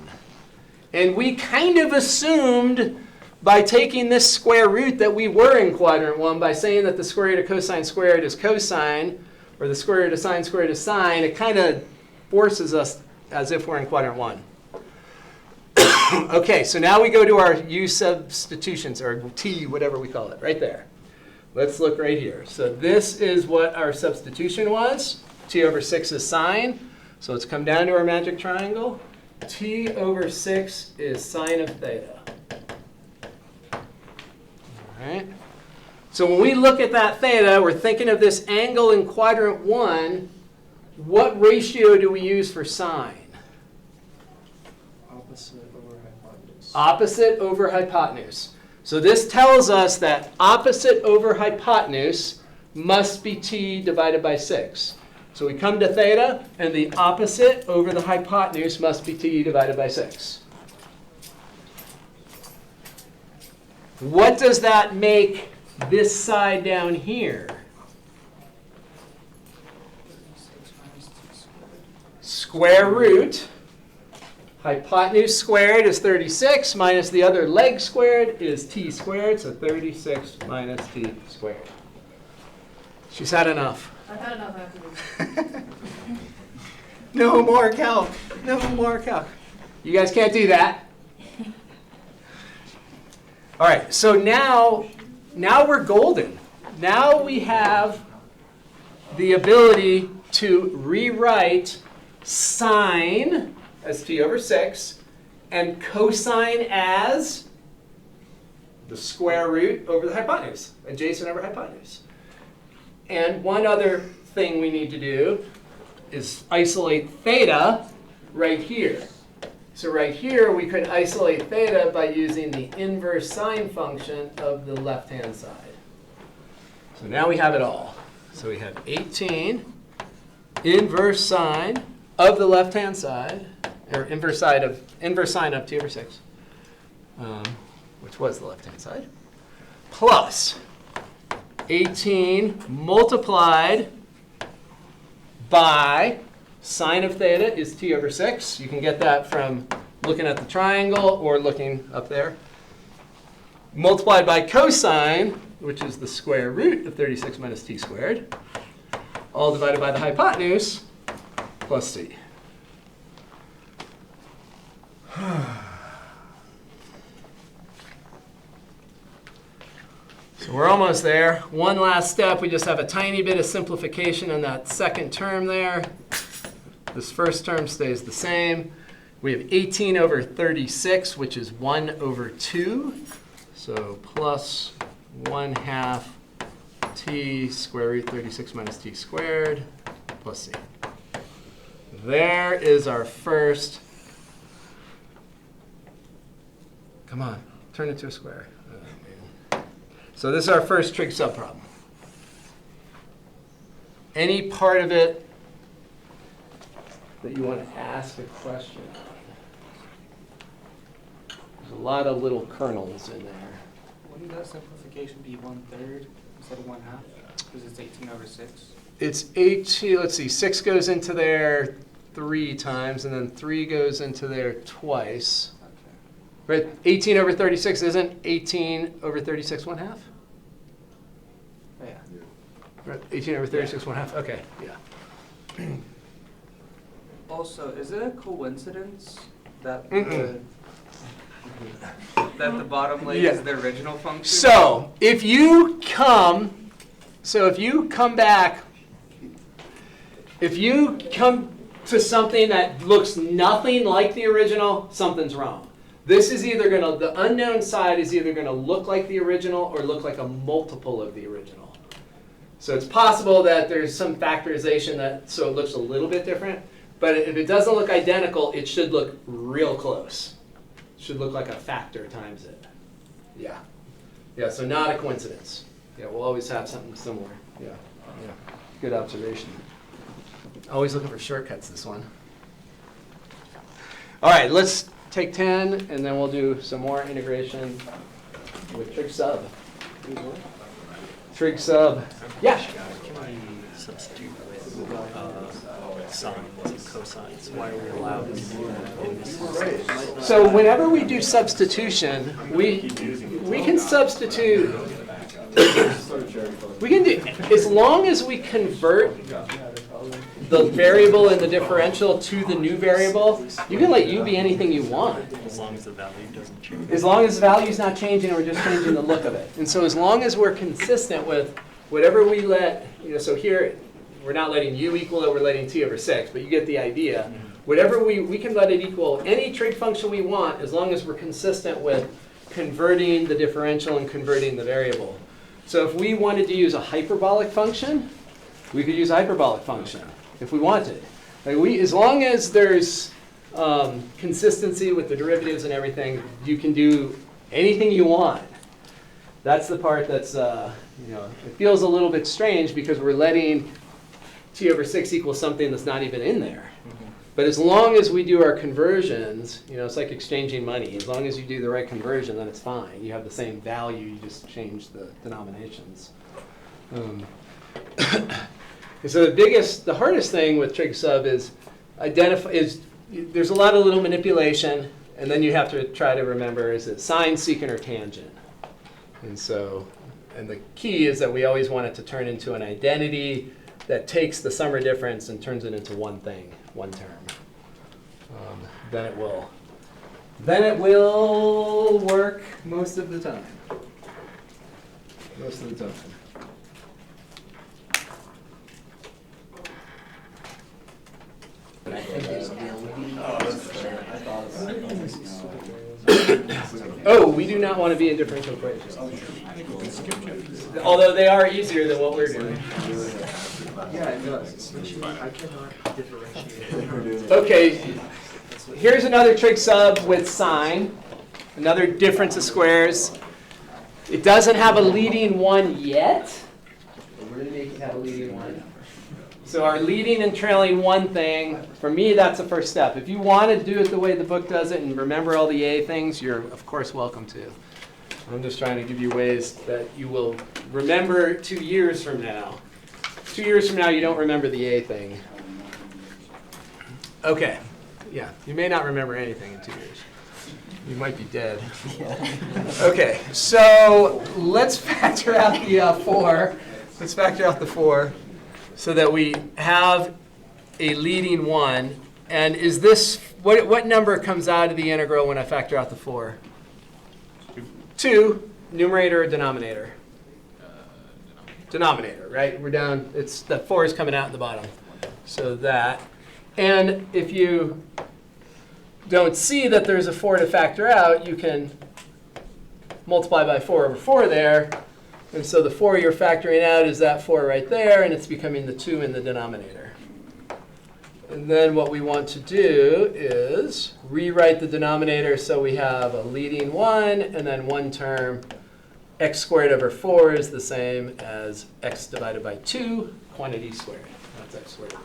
And we kind of assumed by taking this square root that we were in quadrant 1 by saying that the square root of cosine squared is cosine, or the square root of sine squared is sine. It kind of forces us as if we're in quadrant 1. Okay, so now we go to our u substitutions, or t, whatever we call it, right there. Let's look right here. So this is what our substitution was. T over 6 is sine. So let's come down to our magic triangle. T over 6 is sine of theta. All right. So when we look at that theta, we're thinking of this angle in quadrant 1. What ratio do we use for sine? Opposite over hypotenuse. Opposite over hypotenuse. So this tells us that opposite over hypotenuse must be t divided by 6. So we come to theta, and the opposite over the hypotenuse must be t divided by 6. What does that make this side down here? Square root. Hypotenuse squared is 36 minus the other leg squared is t squared, so 36 minus t squared. She's had enough. I've had enough after this. No more calc. No more calc. You guys can't do that. All right, so now we're golden. Now we have the ability to rewrite sine as t over 6, and cosine as the square root over the hypotenuse, adjacent over hypotenuse. And one other thing we need to do is isolate theta right here. So right here, we could isolate theta by using the inverse sine function of the left-hand side. So now we have it all. So we have 18 inverse sine of the left-hand side, or inverse sine of t over 6, which was the left-hand side, plus 18 multiplied by sine of theta is t over 6. You can get that from looking at the triangle or looking up there. Multiplied by cosine, which is the square root of 36 minus t squared, all divided by the hypotenuse, plus c. So we're almost there. One last step, we just have a tiny bit of simplification in that second term there. This first term stays the same. We have 18 over 36, which is 1 over 2. So plus 1/2 t square root 36 minus t squared plus c. There is our first. Come on, turn it to a square. Oh, man. So this is our first trig subproblem. Any part of it that you want to ask a question on? There's a lot of little kernels in there. Wouldn't that simplification be 1/3 instead of 1/2? Because it's 18 over 6. It's 18, let's see, 6 goes into there 3 times, and then 3 goes into there twice. Okay. Right, 18 over 36 isn't 18 over 36 1/2? Oh, yeah. Right, 18 over 36 1/2, okay, yeah. Also, is it a coincidence that Mm-mm. that the bottom leg Yeah. is the original function? So if you come back, if you come to something that looks nothing like the original, something's wrong. This is either going to, the unknown side is either going to look like the original or look like a multiple of the original. So it's possible that there's some factorization that, so it looks a little bit different. But if it doesn't look identical, it should look real close. It should look like a factor times it. Yeah. Yeah, so not a coincidence. Yeah, we'll always have something similar. Yeah. Yeah. Good observation. Always looking for shortcuts, this one. All right, let's take 10, and then we'll do some more integration with trig sub. Trig sub. Yeah. Can we substitute with sines and cosines? Why are we allowed to do that in this? So whenever we do substitution, we can substitute. We can do, as long as we convert the variable in the differential to the new variable, you can let u be anything you want. As long as the value doesn't change. As long as the value's not changing, we're just changing the look of it. And so as long as we're consistent with whatever we let, so here, we're not letting u equal it, we're letting t over 6, but you get the idea. Whatever we can let it equal any trig function we want, as long as we're consistent with converting the differential and converting the variable. So if we wanted to use a hyperbolic function, we could use a hyperbolic function if we wanted. Like as long as there's consistency with the derivatives and everything, you can do anything you want. That's the part that's, it feels a little bit strange because we're letting t over 6 equal something that's not even in there. But as long as we do our conversions, it's like exchanging money. As long as you do the right conversion, then it's fine. You have the same value, you just change the denominations. So the hardest thing with trig sub is there's a lot of little manipulation, and then you have to try to remember, is it sine, secant, or tangent? And the key is that we always want it to turn into an identity that takes the sum or difference and turns it into one thing, one term. Then it will work most of the time. Most of the time. Oh, we do not want to be in differential equations. Although they are easier than what we're doing. Yeah, it does. I cannot differentiate. Okay, here's another trig sub with sine, another difference of squares. It doesn't have a leading one yet, but we're going to make it have a leading one. So our leading and trailing one thing, for me, that's the first step. If you want to do it the way the book does it and remember all the A things, you're, of course, welcome to. I'm just trying to give you ways that you will remember 2 years from now. 2 years from now, you don't remember the A thing. Okay. Yeah, you may not remember anything in 2 years. You might be dead. Okay, so let's factor out the 4. Let's factor out the 4 so that we have a leading 1. And is this, what number comes out of the integral when I factor out the 4? 2, numerator or denominator? denominator, right? We're down, it's, the 4 is coming out in the bottom. So that, and if you don't see that there's a 4 to factor out, you can multiply by 4 over 4 there. And so the 4 you're factoring out is that 4 right there, and it's becoming the 2 in the denominator. And then what we want to do is rewrite the denominator so we have a leading 1, and then one term, x squared over 4 is the same as x divided by 2, quantity squared. That's x squared over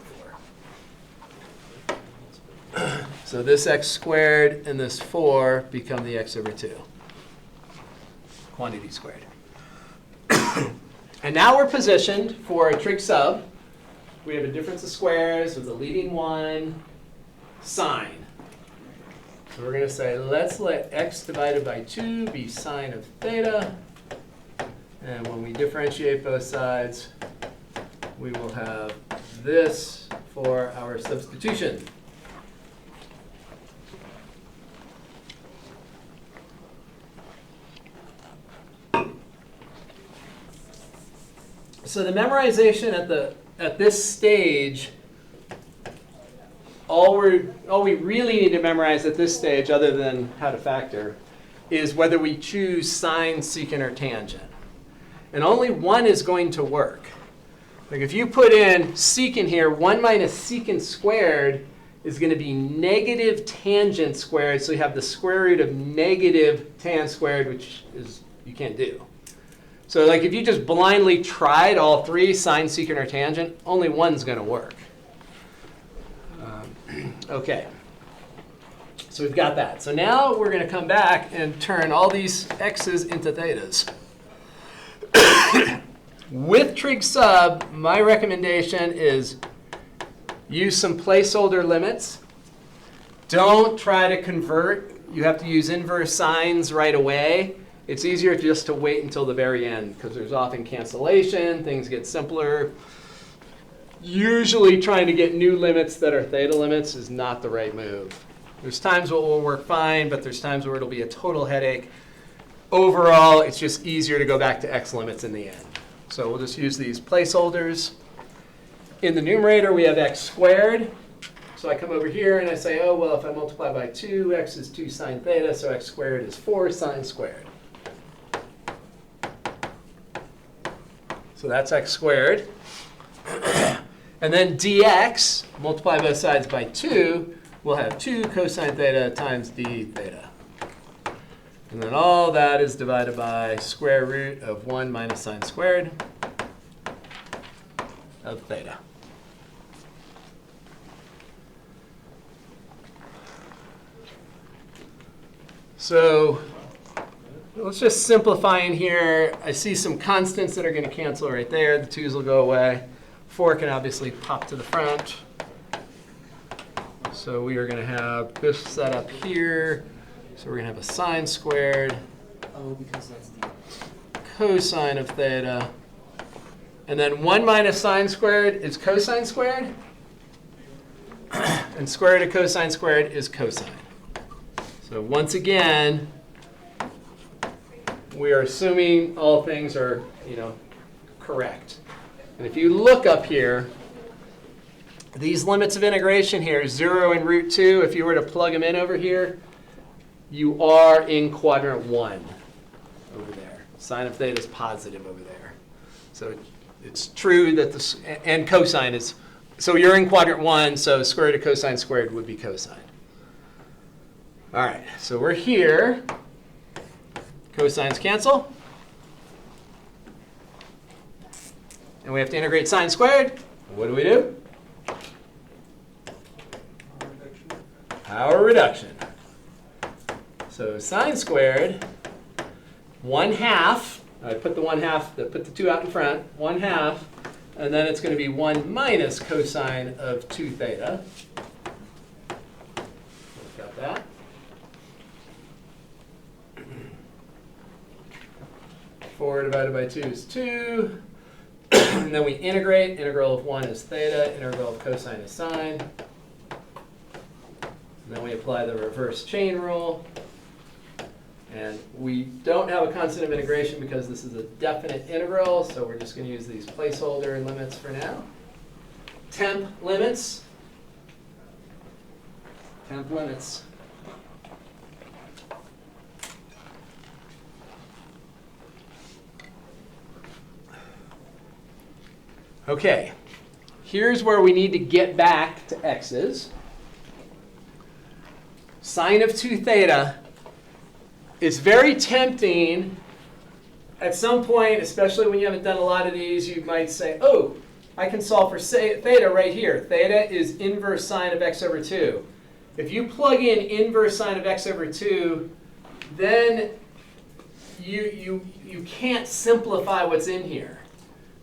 4. So this x squared and this 4 become the x over 2, quantity squared. And now we're positioned for a trig sub. We have a difference of squares with a leading 1, sine. So we're going to say, let's let x divided by 2 be sine of theta. And when we differentiate both sides, we will have this for our substitution. So the memorization at this stage, all we really need to memorize at this stage, other than how to factor, is whether we choose sine, secant, or tangent. And only one is going to work. Like if you put in secant here, 1 minus secant squared is going to be negative tangent squared. So you have the square root of negative tan squared, which is you can't do. So like if you just blindly tried all 3, sine, secant, or tangent, only one's going to work. OK. So we've got that. So now we're going to come back and turn all these x's into thetas. With trig sub, my recommendation is use some placeholder limits. Don't try to convert. You have to use inverse signs right away. It's easier just to wait until the very end because there's often cancellation. Things get simpler. Usually trying to get new limits that are theta limits is not the right move. There's times where it will work fine, but there's times where it'll be a total headache. Overall, it's just easier to go back to x limits in the end. So we'll just use these placeholders. In the numerator, we have x squared. So I come over here and I say, oh, well, if I multiply by 2, x is 2 sine theta, so x squared is 4 sine squared. So that's x squared. And then dx, multiply both sides by 2, we'll have 2 cosine theta times d theta. And then all that is divided by square root of 1 minus sine squared of theta. So let's just simplify in here. I see some constants that are going to cancel right there. The 2's will go away. 4 can obviously pop to the front. So we are going to have this set up here. So we're going to have a sine squared. Oh, because that's the Cosine of theta. And then 1 minus sine squared is cosine squared. And square root of cosine squared is cosine. So once again, we are assuming all things are, correct. And if you look up here, these limits of integration here, 0 and root 2, if you were to plug them in over here, you are in quadrant 1 over there. Sine of theta is positive over there. So it's true that this, and cosine is, so you're in quadrant 1, so square root of cosine squared would be cosine. All right, so we're here. Cosines cancel. And we have to integrate sine squared. What do? Power reduction. So sine squared, 1/2. I put the 1/2, put the 2 out in front, 1/2. And then it's going to be 1 minus cosine of 2 theta. Got that? Four divided by 2 is 2. And then we integrate. Integral of 1 is theta. Integral of cosine is sine. And then we apply the reverse chain rule. And we don't have a constant of integration because this is a definite integral, so we're just going to use these placeholder limits for now. Temp limits. Temp limits. Okay, here's where we need to get back to x's. Sine of 2 theta is very tempting. At some point, especially when you haven't done a lot of these, you might say, oh, I can solve for theta right here. Theta is inverse sine of x over 2. If you plug in inverse sine of x over 2, then you can't simplify what's in here.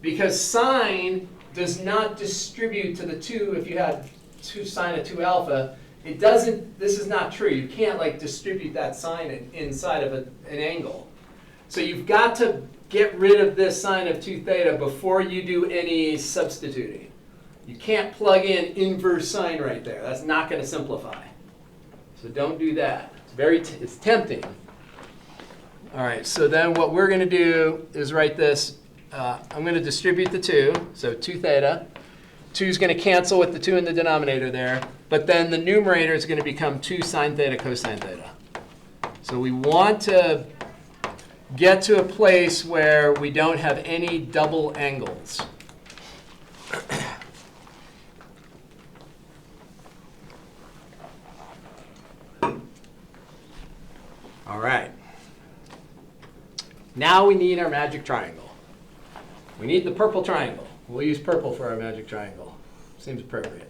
Because sine does not distribute to the 2 if you had 2 sine of 2 alpha. It doesn't, this is not true. You can't like distribute that sine inside of an angle. So you've got to get rid of this sine of 2 theta before you do any substituting. You can't plug in inverse sine right there. That's not going to simplify. So don't do that. It's tempting. All right, so then what we're going to do is write this. I'm going to distribute the 2, so 2 theta. 2 is going to cancel with the 2 in the denominator there. But then the numerator is going to become 2 sine theta cosine theta. So we want to get to a place where we don't have any double angles. All right. Now we need our magic triangle. We need the purple triangle. We'll use purple for our magic triangle. Seems appropriate.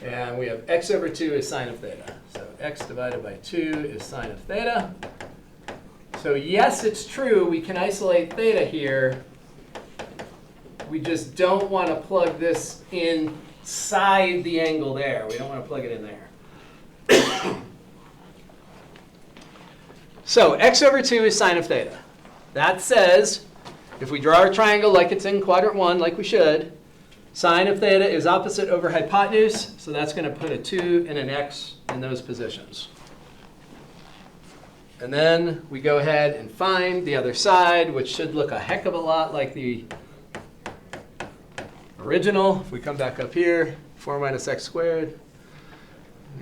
And we have x over 2 is sine of theta. So x divided by 2 is sine of theta. So yes, it's true, we can isolate theta here. We just don't want to plug this inside the angle there. We don't want to plug it in there. So x over 2 is sine of theta. That says, if we draw our triangle like it's in quadrant 1, like we should, sine of theta is opposite over hypotenuse, so that's going to put a 2 and an x in those positions. And then we go ahead and find the other side, which should look a heck of a lot like the original. If we come back up here, 4 minus x squared.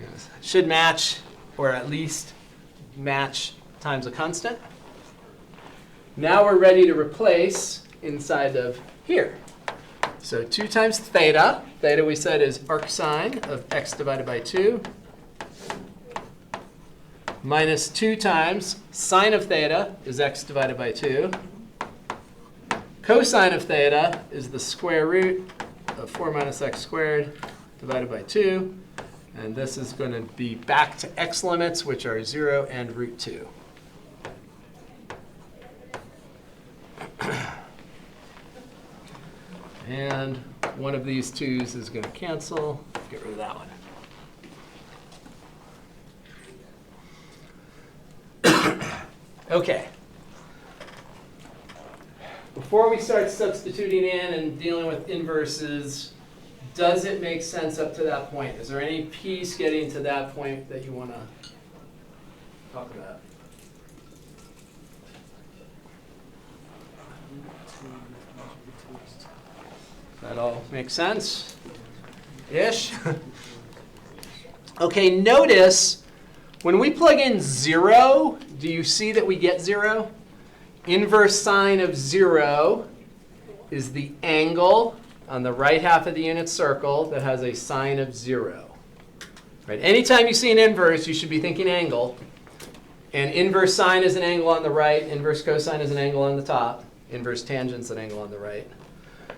Yes. Should match, or at least match times a constant. Now we're ready to replace inside of here. So 2 times theta. Theta we said is arcsine of x divided by 2. Minus 2 times sine of theta is x divided by 2. Cosine of theta is the square root of 4 minus x squared divided by 2. And this is going to be back to x limits, which are 0 and root 2. And one of these 2's is going to cancel. Get rid of that one. Okay. Before we start substituting in and dealing with inverses, does it make sense up to that point? Is there any piece getting to that point that you want to talk about? That all makes sense? Ish? Okay, notice when we plug in 0, do you see that we get 0? Inverse sine of 0 is the angle on the right half of the unit circle that has a sine of 0. Right? Anytime you see an inverse, you should be thinking angle. And inverse sine is an angle on the right. Inverse cosine is an angle on the top. Inverse tangent is an angle on the right.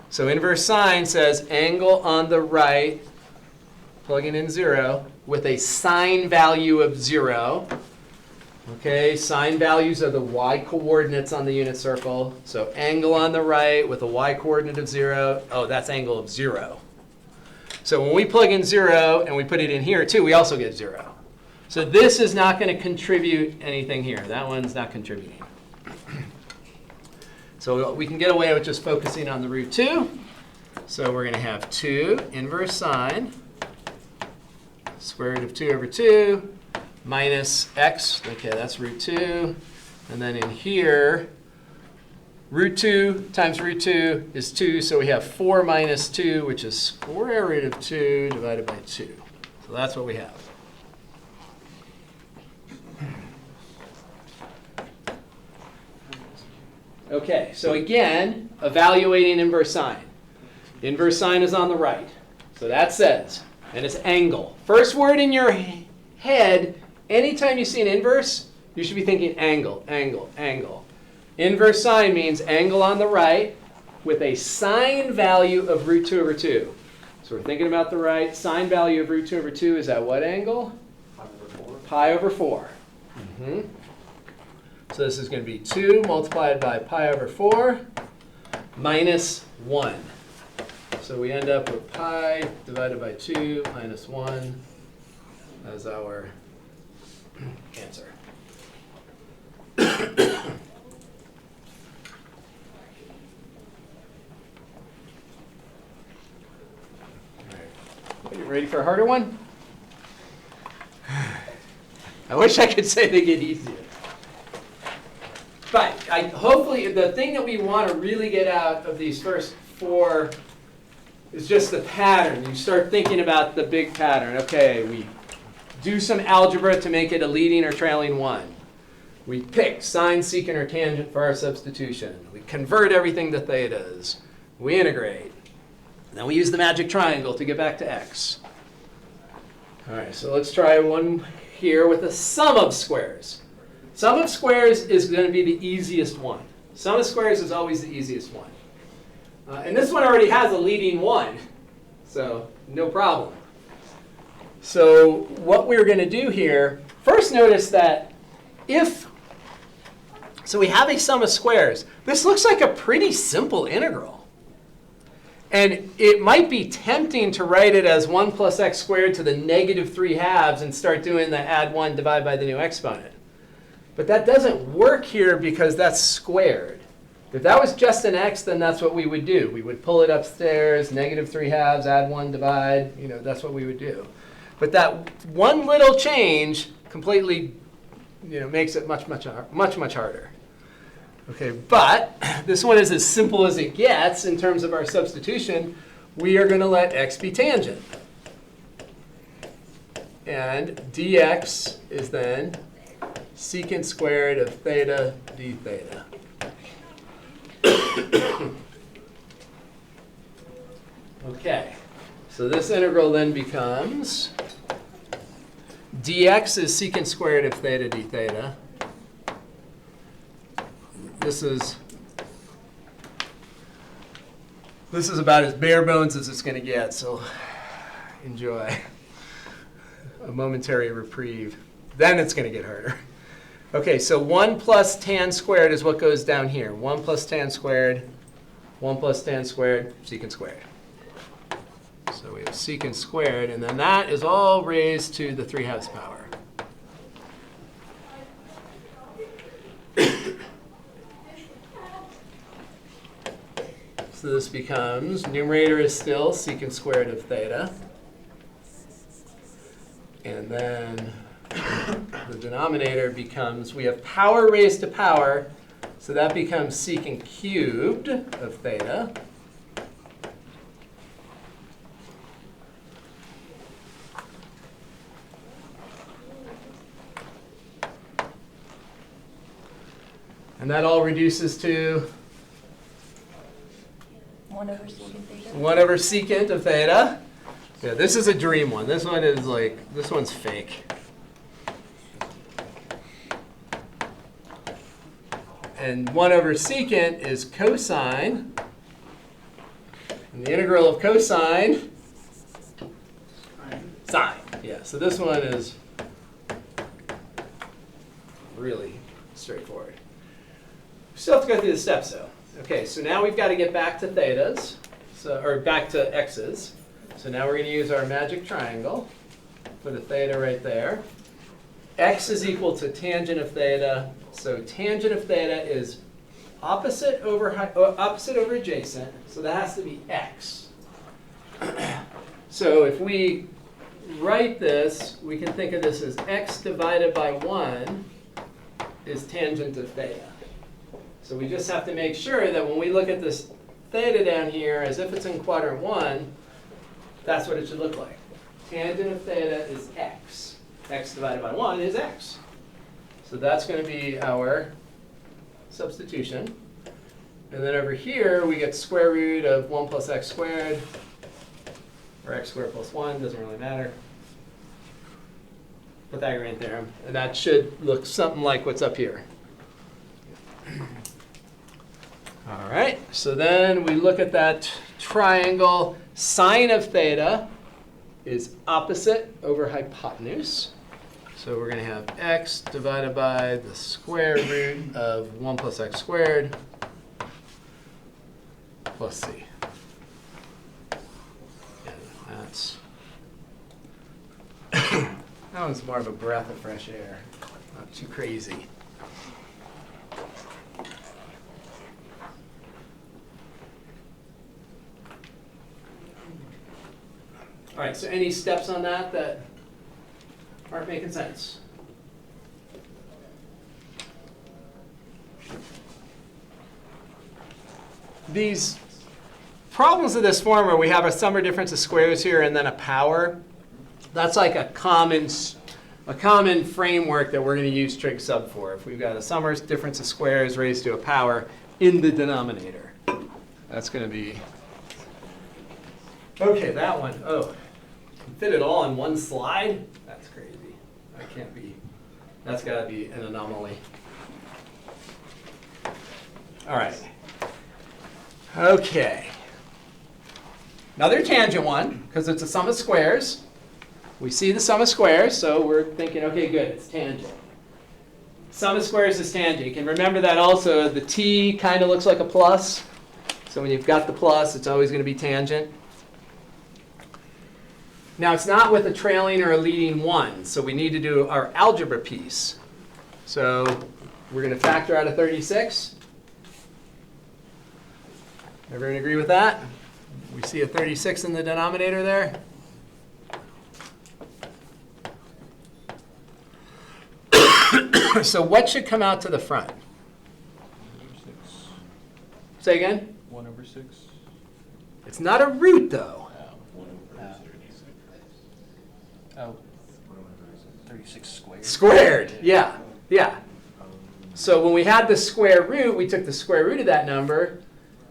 So inverse sine says angle on the right, plugging in 0, with a sine value of 0. Okay, sine values are the y coordinates on the unit circle. So angle on the right with a y coordinate of 0. Oh, that's angle of 0. So when we plug in 0 and we put it in here too, we also get 0. So this is not going to contribute anything here. That one's not contributing. So we can get away with just focusing on the root 2. So we're going to have 2 inverse sine, square root of 2 over 2, minus x. Okay, that's root 2. And then in here, root 2 times root 2 is 2. So we have 4 minus 2, which is square root of 2 divided by 2. So that's what we have. Okay, so again, evaluating inverse sine. Inverse sine is on the right. So that says, and it's angle. First word in your head, anytime you see an inverse, you should be thinking angle, angle, angle. Inverse sine means angle on the right with a sine value of root 2 over 2. So we're thinking about the right. Sine value of root 2 over 2 is at what angle? Pi over 4. Mm-hmm. So this is going to be 2 multiplied by pi over 4 minus 1. So we end up with pi divided by 2 minus 1 as our answer. Are you ready for a harder one? I wish I could say they get easier. But hopefully the thing that we want to really get out of these first 4 is just the pattern. You start thinking about the big pattern. Okay, we do some algebra to make it a leading or trailing one. We pick sine, secant, or tangent for our substitution. We convert everything to thetas. We integrate. And then we use the magic triangle to get back to x. All right, so let's try one here with a sum of squares. Sum of squares is going to be the easiest one. Sum of squares is always the easiest one. And this one already has a leading 1, so no problem. So what we're going to do here, first notice that so we have a sum of squares. This looks like a pretty simple integral. And it might be tempting to write it as 1 plus x squared to the negative 3/2 and start doing the add 1 divide by the new exponent. But that doesn't work here because that's squared. If that was just an x, then that's what we would do. We would pull it upstairs, negative 3/2, add 1, divide. That's what we would do. But that one little change completely makes it much harder. Okay, but this one is as simple as it gets in terms of our substitution. We are going to let x be tangent. And dx is then secant squared of theta d theta. Okay, so this integral then becomes dx is secant squared of theta d theta. This is about as bare bones as it's going to get, so enjoy a momentary reprieve. Then it's going to get harder. Okay, so 1 plus tan squared is what goes down here. 1 plus tan squared, 1 plus tan squared, secant squared. So we have secant squared, and then that is all raised to the 3/2 power. So this becomes, numerator is still secant squared of theta. And then the denominator becomes, we have power raised to power, so that becomes secant cubed of theta. And that all reduces to 1 over secant theta. 1 over secant of theta. Yeah, this is a dream one. This one is this one's fake. And 1 over secant is cosine. And the integral of cosine, sine. Yeah, so this one is really straightforward. We still have to go through the steps, though. Okay, so now we've got to get back to thetas, or back to x's. So now we're going to use our magic triangle. Put a theta right there. X is equal to tangent of theta. So tangent of theta is opposite over adjacent. So that has to be x. So if we write this, we can think of this as x divided by 1 is tangent to theta. So we just have to make sure that when we look at this theta down here as if it's in quadrant 1, that's what it should look like. Tangent of theta is x. X divided by 1 is x. So that's going to be our substitution. And then over here, we get square root of 1 plus x squared, or x squared plus 1, doesn't really matter. Pythagorean theorem. And that should look something like what's up here. All right, so then we look at that triangle. Sine of theta is opposite over hypotenuse. So we're going to have x divided by the square root of 1 plus x squared plus c. And that's that one's more of a breath of fresh air, not too crazy. All right, so any steps on that that aren't making sense? These problems of this form where we have a sum or difference of squares here and then a power, that's like a common framework that we're going to use trig sub for. If we've got a sum or difference of squares raised to a power in the denominator, that's going to be, okay, that one, oh. Fit it all in one slide? That's crazy. That can't be. That's got to be an anomaly. All right. Okay. Another tangent one, because it's a sum of squares. We see the sum of squares, so we're thinking, okay, good, it's tangent. Sum of squares is tangent. You can remember that also. The t kind of looks like a plus. So when you've got the plus, it's always going to be tangent. Now, it's not with a trailing or a leading 1, so we need to do our algebra piece. So we're going to factor out a 36. Everyone agree with that? We see a 36 in the denominator there. So what should come out to the front? 6. Say again? 1 over 6. It's not a root, though. Oh, 36 squared. Squared, yeah, yeah. So when we had the square root, we took the square root of that number.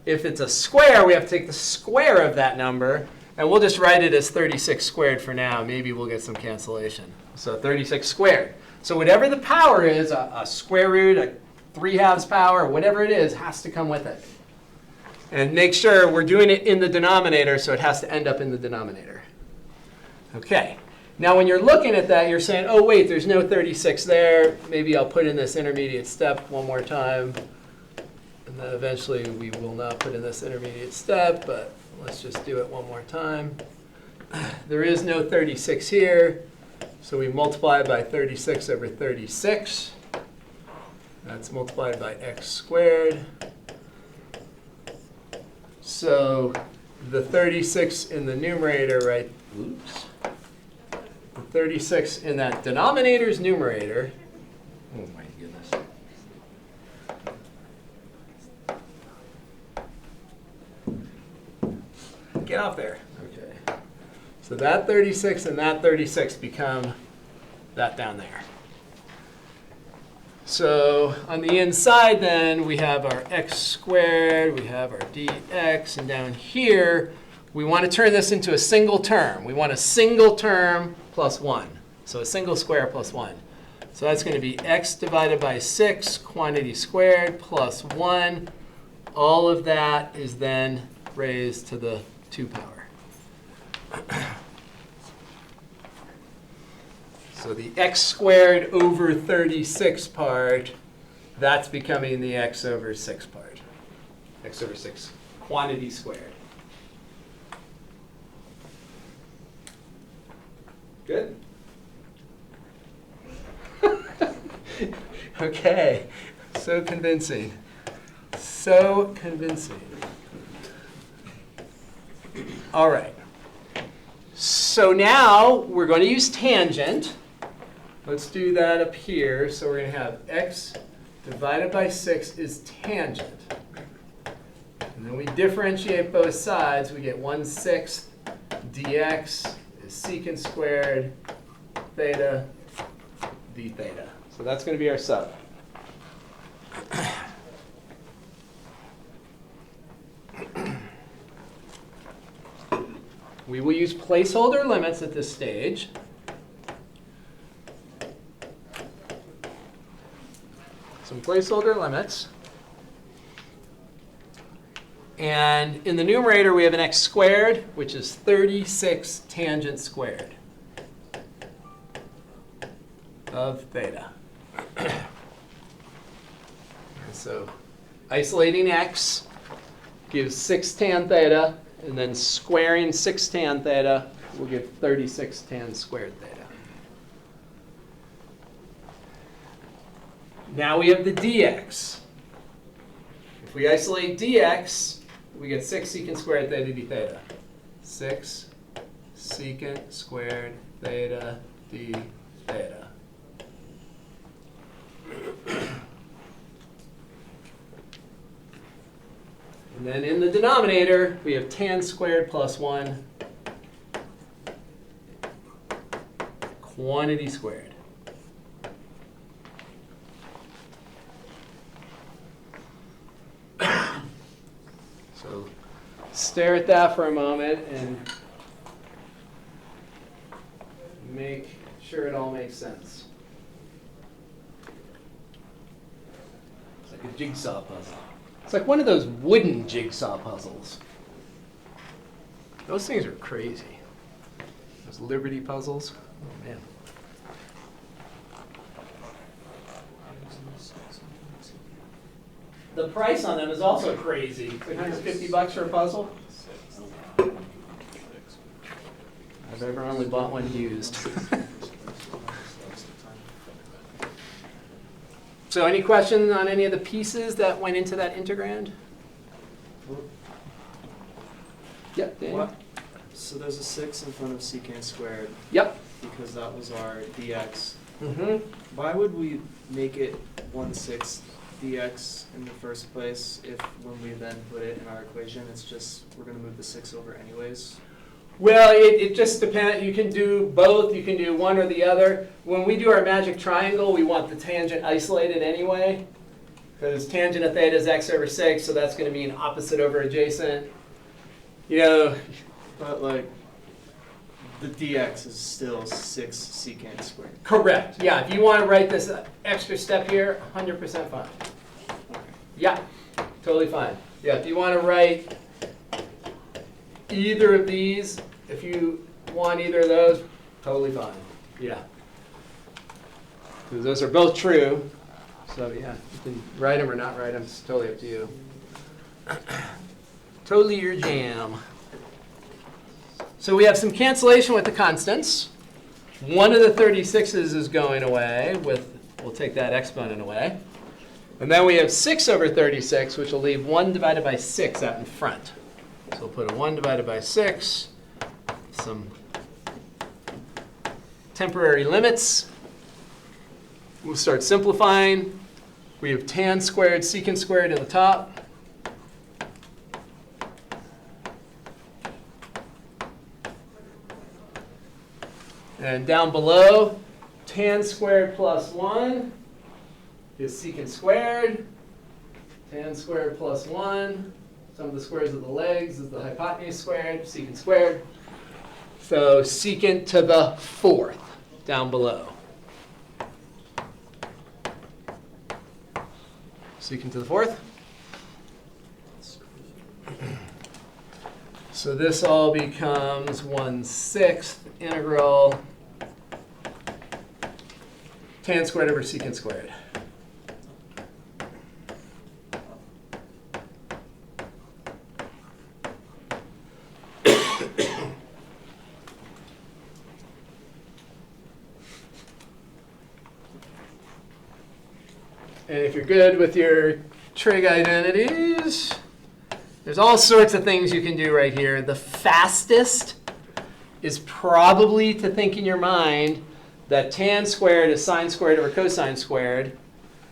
If it's a square, we have to take the square of that number. And we'll just write it as 36 squared for now. Maybe we'll get some cancellation. So 36 squared. So whatever the power is, a square root, a 3/2 power, whatever it is, has to come with it. And make sure we're doing it in the denominator, so it has to end up in the denominator. Okay. Now, when you're looking at that, you're saying, oh, wait, there's no 36 there. Maybe I'll put in this intermediate step one more time. And then eventually, we will not put in this intermediate step, but let's just do it one more time. There is no 36 here, so we multiply by 36 over 36. That's multiplied by x squared. So the 36 in the numerator, right? Oops. 36 in that denominator's numerator. Oh my goodness. Get off there. Okay. So that 36 and that 36 become that down there. So on the inside then, we have our x squared, we have our dx, and down here, we want to turn this into a single term. We want a single term plus 1. So a single square plus 1. So that's going to be x divided by 6, quantity squared, plus 1. All of that is then raised to the 2 power. So the x squared over 36 part, that's becoming the x over 6 part. X over 6, quantity squared. Good? Okay, so convincing. So convincing. All right. So now we're going to use tangent. Let's do that up here. So we're going to have x divided by 6 is tangent. And then we differentiate both sides. We get 1/6 dx is secant squared theta d theta. So that's going to be our sub. We will use placeholder limits at this stage. Some placeholder limits. And in the numerator, we have an x squared, which is 36 tangent squared of theta. And so isolating x gives 6 tan theta, and then squaring 6 tan theta will give 36 tan squared theta. Now we have the dx. If we isolate dx, we get 6 secant squared theta d theta. 6 secant squared theta d theta. And then in the denominator, we have tan squared plus 1 quantity squared. So stare at that for a moment and make sure it all makes sense. It's like a jigsaw puzzle. It's like one of those wooden jigsaw puzzles. Those things are crazy. Those Liberty puzzles. Oh, man. The price on them is also crazy. $350 for a puzzle. I've ever only bought one used. So any questions on any of the pieces that went into that integrand? Yep, Daniel? What? So there's a 6 in front of secant squared Yep. because that was our dx. Mm-hmm. Why would we make it 1/6 dx in the first place if when we then put it in our equation, it's just we're going to move the 6 over anyways? Well, it just depends. You can do both. You can do one or the other. When we do our magic triangle, we want the tangent isolated anyway, because tangent of theta is x over 6, so that's going to mean opposite over adjacent. You know, But like the dx is still 6 secant squared. correct. Yeah, if you want to write this extra step here, 100% fine. Yeah, totally fine. Yeah, if you want to write either of these, if you want either of those, totally fine. Yeah. Because those are both true. So yeah, you can write them or not write them. It's totally up to you. Totally your jam. So we have some cancellation with the constants. One of the 36s is going away we'll take that exponent away. And then we have 6 over 36, which will leave 1 divided by 6 out in front. So we'll put a 1 divided by 6, some temporary limits. We'll start simplifying. We have tan squared, secant squared in the top. And down below, tan squared plus 1 is secant squared. Tan squared plus 1. Sum of the squares of the legs is the hypotenuse squared, secant squared. So secant to the 4th down below. Secant to the 4th. So this all becomes 1/6 integral tan squared over secant squared. And if you're good with your trig identities, there's all sorts of things you can do right here. The fastest is probably to think in your mind that tan squared is sine squared over cosine squared.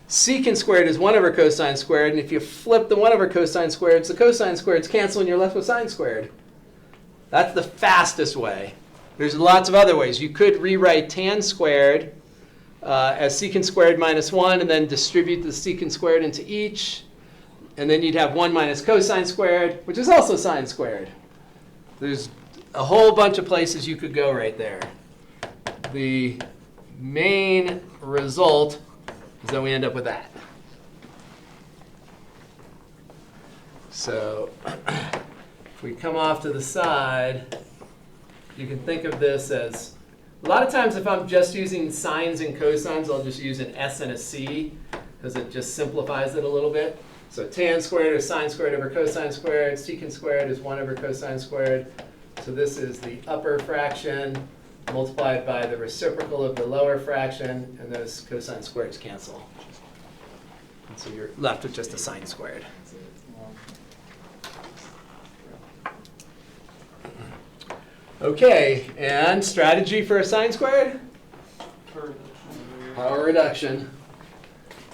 Secant squared is 1 over cosine squared, and if you flip the 1 over cosine squareds, the cosine squareds cancel and you're left with sine squared. That's the fastest way. There's lots of other ways. You could rewrite tan squared as secant squared minus 1 and then distribute the secant squared into each. And then you'd have 1 minus cosine squared, which is also sine squared. There's a whole bunch of places you could go right there. The main result is that we end up with that. So if we come off to the side, you can think of this as, a lot of times if I'm just using sines and cosines, I'll just use an S and a C because it just simplifies it a little bit. So tan squared is sine squared over cosine squared. Secant squared is 1 over cosine squared. So this is the upper fraction multiplied by the reciprocal of the lower fraction, and those cosine squareds cancel. And so you're left with just a sine squared. Okay, and strategy for a sine squared? Power reduction.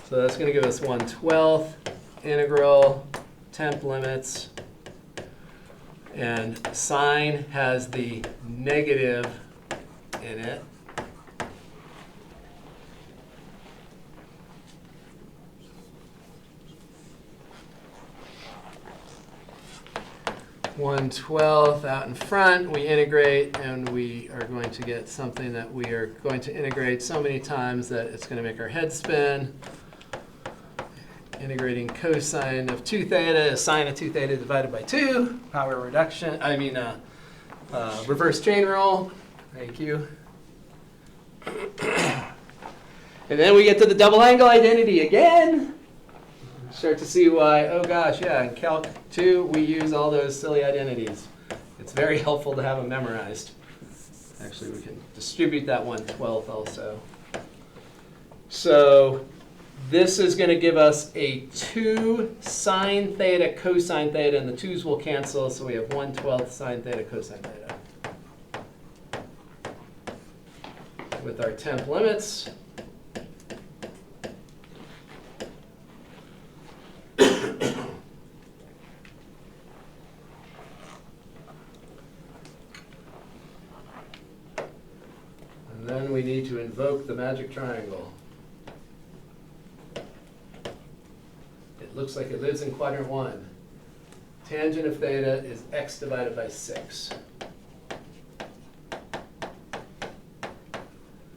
So that's going to give us 1/12 integral temp limits. And sine has the negative in it. (1/12) out in front, we integrate, and we are going to get something that we are going to integrate so many times that it's going to make our head spin. Integrating cosine of 2 theta is sine of 2 theta divided by 2. Power reduction, reverse chain rule. Thank you. And then we get to the double angle identity again. Start to see why, oh gosh, yeah, in Calc 2 we use all those silly identities. It's very helpful to have them memorized. Actually, we can distribute that 1/12 also. So this is going to give us a 2 sine theta cosine theta, and the 2's will cancel, so we have 1/12 sine theta cosine theta. With our temp limits, and then we need to invoke the magic triangle. It looks like it lives in quadrant 1. Tangent of theta is x divided by 6.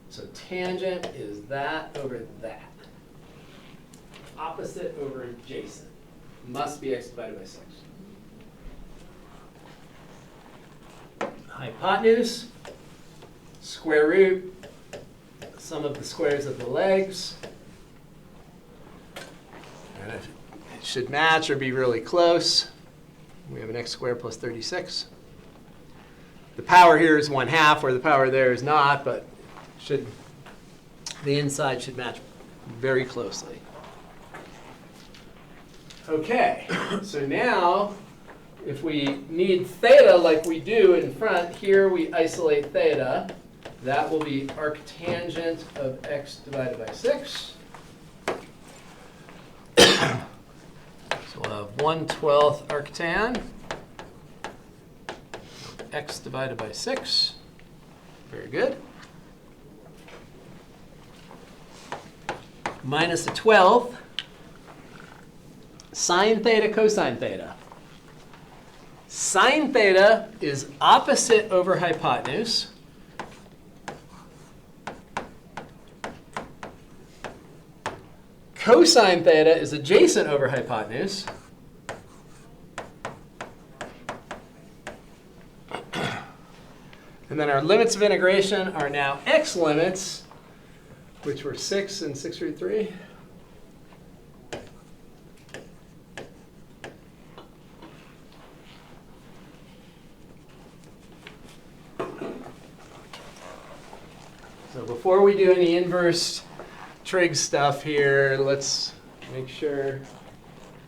So tangent is that over that. Opposite over adjacent. Must be x divided by 6. Hypotenuse, square root, sum of the squares of the legs. And it should match or be really close. We have an x squared plus 36. The power here is 1/2, where the power there is not, but the inside should match very closely. Okay, so now if we need theta like we do in front, here we isolate theta. That will be arctangent of x divided by 6. So we'll have 1/12 arctan x divided by 6. Very good. Minus a 12th sine theta cosine theta. Sine theta is opposite over hypotenuse. Cosine theta is adjacent over hypotenuse. And then our limits of integration are now x limits, which were 6 and 6√3. So before we do any inverse trig stuff here, let's make sure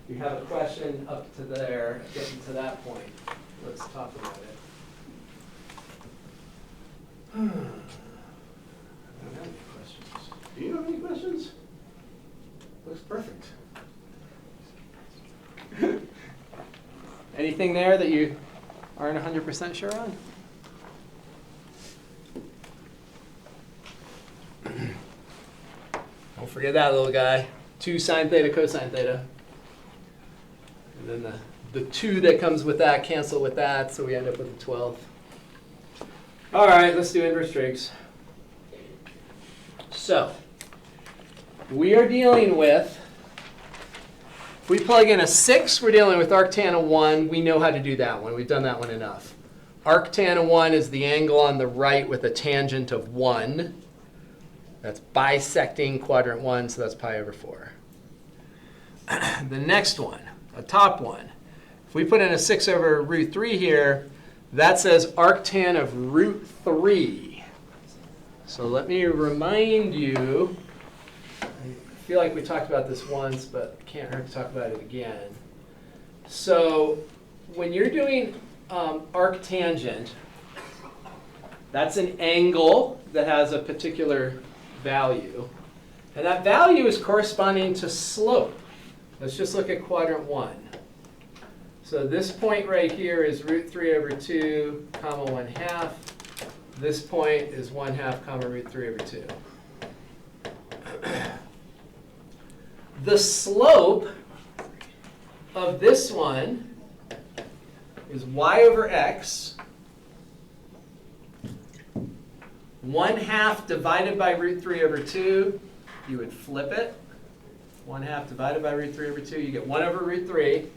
you have a question up to there, getting to that point. Let's talk about it. I don't have any questions. Do you have any questions? Looks perfect. Anything there that you aren't 100% sure on? Don't forget that little guy. 2 sine theta cosine theta. And then the 2 that comes with that cancel with that, so we end up with a 12th. All right, let's do inverse trigs. So, we are dealing with, if we plug in a 6, we're dealing with arctan of 1. We know how to do that one. We've done that one enough. Arctan of 1 is the angle on the right with a tangent of 1. That's bisecting quadrant 1, so that's pi over 4. The next one, a top one. If we put in a 6 over root 3 here, that says arctan of root 3. So let me remind you, I feel like we talked about this once, but can't hurt to talk about it again. So when you're doing arctangent, that's an angle that has a particular value. And that value is corresponding to slope. Let's just look at quadrant 1. So this point right here is root 3 over 2, comma 1/2. This point is 1/2, comma root 3 over 2. The slope of this one is y over x, 1/2 divided by root 3 over 2. You would flip it. 1/2 divided by root 3 over 2. You get 1 over root 3,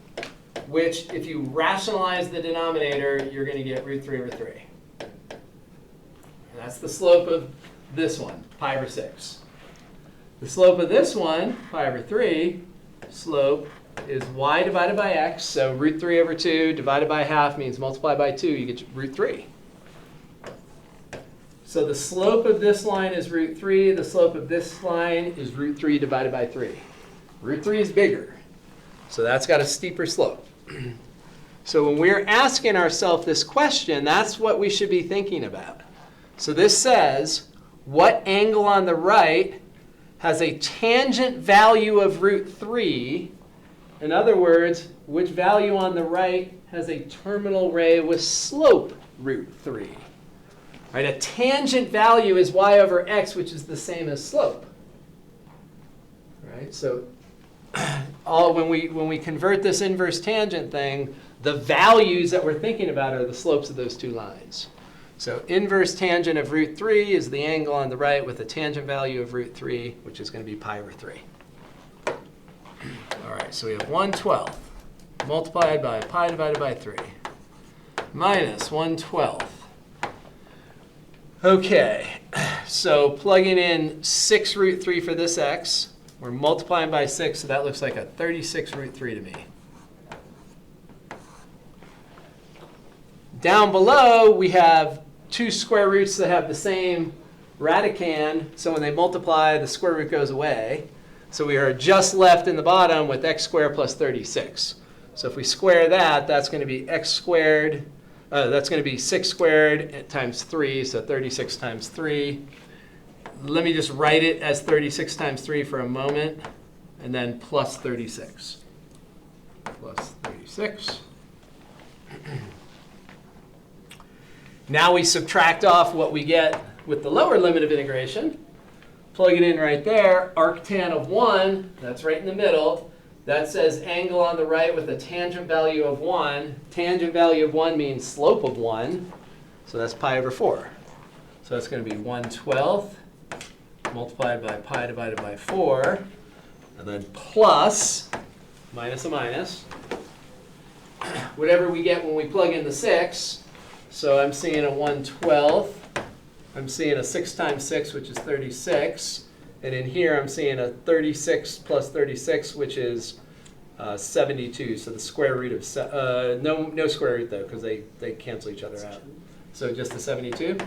which if you rationalize the denominator, you're going to get root 3 over 3. And that's the slope of this one, pi over 6. The slope of this one, pi over 3, slope is y divided by x. So root 3 over 2 divided by 1/2 means multiply by 2. You get root 3. So the slope of this line is root 3. The slope of this line is root 3 divided by 3. Root 3 is bigger. So that's got a steeper slope. So when we're asking ourselves this question, that's what we should be thinking about. So this says, what angle on the right has a tangent value of root 3? In other words, which value on the right has a terminal ray with slope root 3? Right, a tangent value is y over x, which is the same as slope. Right, so when we convert this inverse tangent thing, the values that we're thinking about are the slopes of those two lines. So inverse tangent of root 3 is the angle on the right with a tangent value of root 3, which is going to be pi over 3. All right, so we have 1/12 multiplied by pi divided by 3 minus 1/12. Okay, so plugging in 6 root 3 for this x, we're multiplying by 6, so that looks like a 36 root 3 to me. Down below, we have 2 square roots that have the same radicand, so when they multiply, the square root goes away. So we are just left in the bottom with x squared plus 36. So if we square that, that's going to be x squared. That's going to be 6 squared times 3, so 36 times 3. Let me just write it as 36 times 3 for a moment, and then plus 36. Plus 36. Now we subtract off what we get with the lower limit of integration. Plug it in right there. Arctan of 1, that's right in the middle. That says angle on the right with a tangent value of 1. Tangent value of 1 means slope of 1. So that's pi over 4. So that's going to be 1/12 multiplied by pi divided by 4. And then plus, minus a minus, whatever we get when we plug in the 6. So I'm seeing a 1/12. I'm seeing a 6 times 6, which is 36. And in here, I'm seeing a 36 plus 36, which is 72. So the square root of, no square root, though, because they cancel each other out. So just the 72.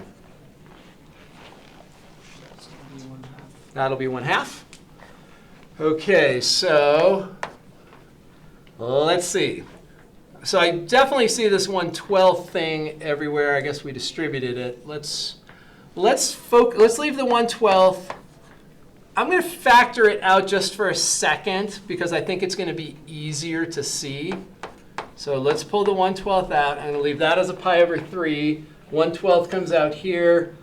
That'll be 1/2. OK, so let's see. So I definitely see this 1/12 thing everywhere. I guess we distributed it. Let's let's leave the 1/12. I'm going to factor it out just for a second because I think it's going to be easier to see. So let's pull the 1/12 out. I'm going to leave that as a pi over 3. 1/12 comes out here.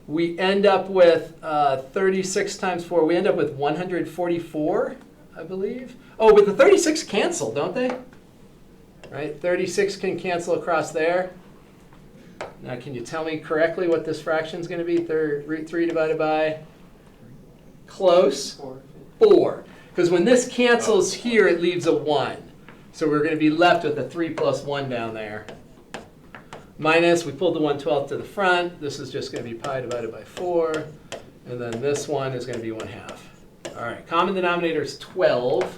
We end up with 36 times 4. We end up with 144, I believe. Oh, but the 36 cancel, don't they? Right? 36 can cancel across there. Now, can you tell me correctly what this fraction is going to be? Root 3 divided by? Close. 4. Because when this cancels here, it leaves a 1. So we're going to be left with a 3 plus 1 down there. Minus, we pulled the 1/12 to the front. This is just going to be pi divided by 4. And then this one is going to be 1/2. All right, common denominator is 12.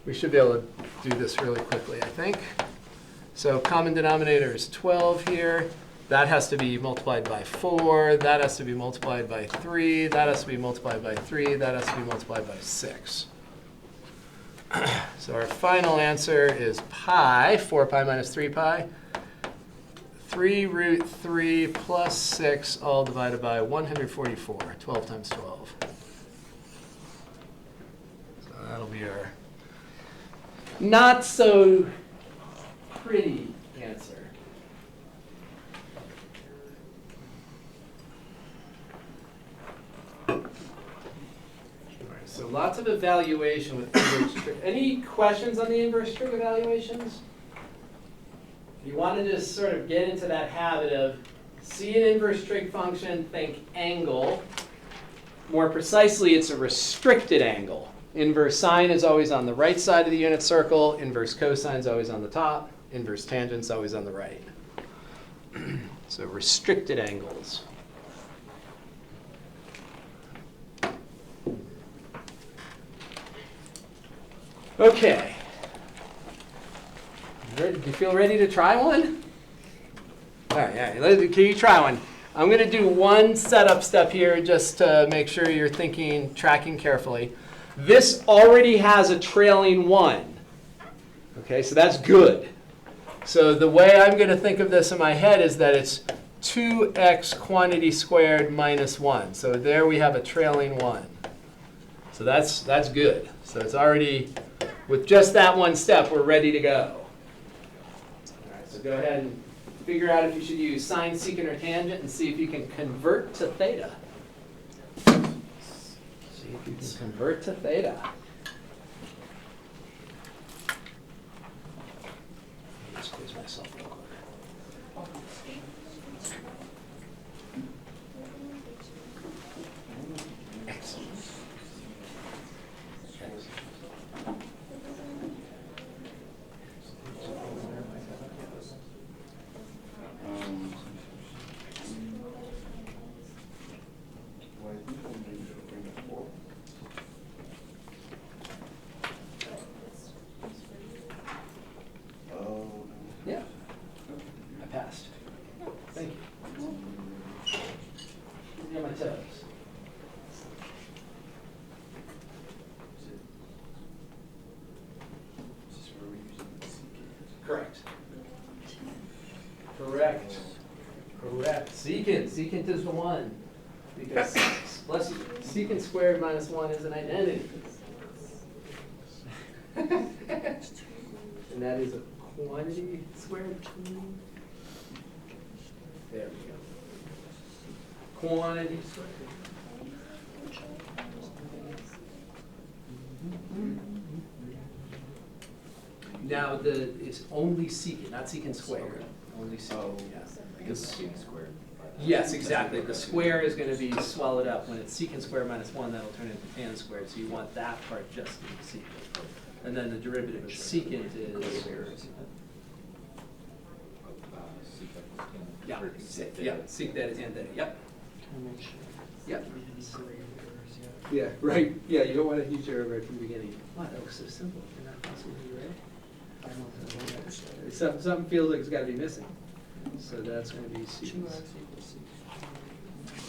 We should be able to do this really quickly, I think. So common denominator is 12 here. That has to be multiplied by 4. That has to be multiplied by 3. That has to be multiplied by 3. That has to be multiplied by 6. So our final answer is pi, 4 pi minus 3 pi. 3 root 3 plus 6 all divided by 144. 12 times 12. So that'll be our not so pretty answer. So lots of evaluation with inverse trig. Any questions on the inverse trig evaluations? You want to just sort of get into that habit of see an inverse trig function, think angle. More precisely, it's a restricted angle. Inverse sine is always on the right side of the unit circle. Inverse cosine is always on the top. Inverse tangent is always on the right. So restricted angles. Okay. Do you feel ready to try one? All right, can you try one? I'm going to do one setup step here just to make sure you're tracking carefully. This already has a trailing 1. Okay, so that's good. So the way I'm going to think of this in my head is that it's 2x quantity squared minus 1. So there we have a trailing 1. So that's good. So it's already, with just that one step, we're ready to go. All right, so go ahead and figure out if you should use sine, secant, or tangent and see if you can convert to theta. See if you can convert to theta. Let me squeeze myself real quick. Excellent. Yeah, I passed. Thank you. Get my toes. Correct. Correct. Correct. Secant is the 1. Because secant squared minus 1 is an identity. And that is a quantity squared. There we go. Quantity squared. Now it's only secant, not secant squared. Only secant. Yeah. Because secant squared. Yes, exactly. The square is going to be swallowed up. When it's secant squared minus 1, that'll turn into tan squared. So you want that part just to be secant. And then the derivative of secant is... Yeah, sec theta tan theta. Yep. Yep. Yeah, right. Yeah, you don't want to use your right from the beginning. Wow, that was so simple. Can that possibly be right? Something feels like it's got to be missing. So that's going to be secant.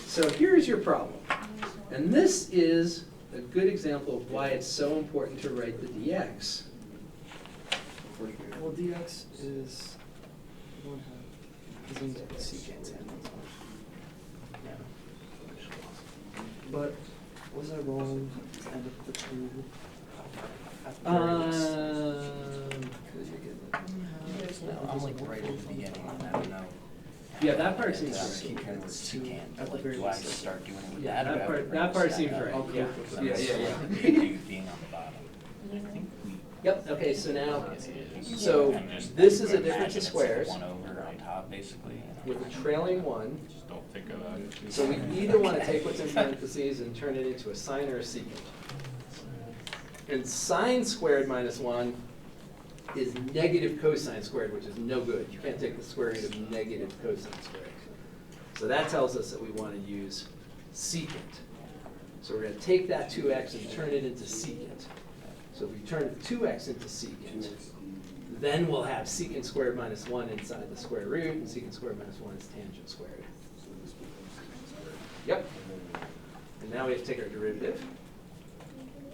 So here's your problem. And this is a good example of why it's so important to write the dx. Well, dx is 1/2 secant. But was I wrong to end up with the 2 at the very least? 'Cause you're getting I'm like right at the beginning, and I don't know. Yeah, that part seems I right. keep hearing with secant, At the like, very do I least. start doing it with Yeah, that? or that do I have part- to bring that this part back seems up? right. I'll go Yeah. with Yeah, that. yeah, yeah. You being on the bottom. I think we. Yep, okay, so now, So so this is a difference of squares One over on top, basically. with a trailing 1. Just don't think of that. So we either want to take what's in parentheses and turn it into a sine or a secant. And sine squared minus 1 is negative cosine squared, which is no good. You can't take the square root of negative cosine squared. So that tells us that we want to use secant. So we're going to take that 2x and turn it into secant. So if we turn 2x into secant, then we'll have secant squared minus 1 inside the square root, and secant squared minus 1 is tangent squared. Yep. And now we have to take our derivative.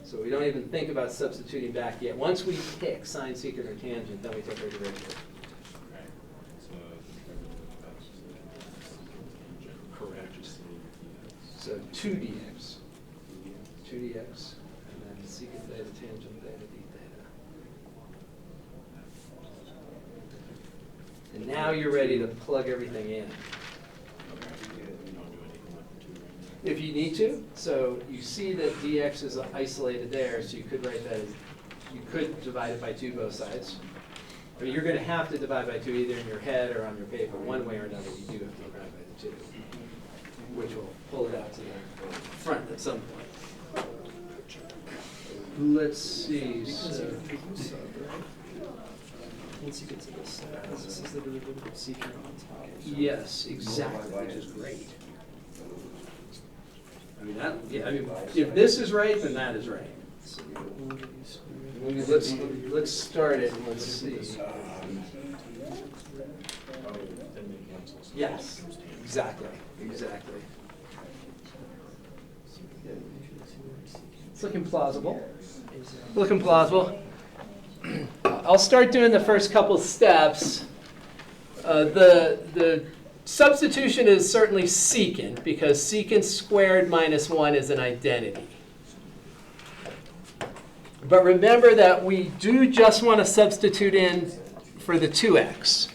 So we don't even think about substituting back yet. Once we pick sine, secant, or tangent, then we take our derivative. Correct. So 2 dx. 2 dx, and then secant theta, tangent theta, d theta. And now you're ready to plug everything in. If you need to. So you see that dx is isolated there, so you could write that as, you could divide it by 2 both sides. But you're going to have to divide by 2 either in your head or on your paper. One way or another, you do have to divide by the 2, which will pull it out to the front at some point. Let's see. So, Once you get to this, this is the derivative of secant on top. yes, exactly, which is great. I mean, that, yeah, I mean, if this is right, then that is right. So you get 1 of these squared. Let's start it. Let's see. Yes, exactly, exactly. It's looking plausible. Looking plausible. I'll start doing the first couple steps. The substitution is certainly secant, because secant squared minus 1 is an identity. But remember that we do just want to substitute in for the 2x.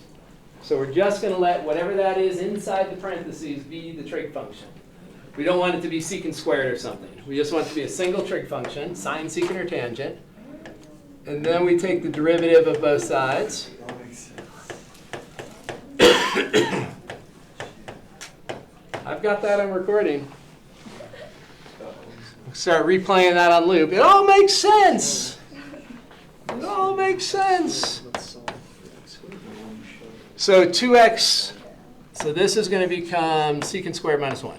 So we're just going to let whatever that is inside the parentheses be the trig function. We don't want it to be secant squared or something. We just want it to be a single trig function, sine, secant, or tangent. And then we take the derivative of both sides. I've got that on recording. Start replaying that on loop. It all makes sense. It all makes sense. Let's solve for x squared. So 2x, so this is going to become secant squared minus 1.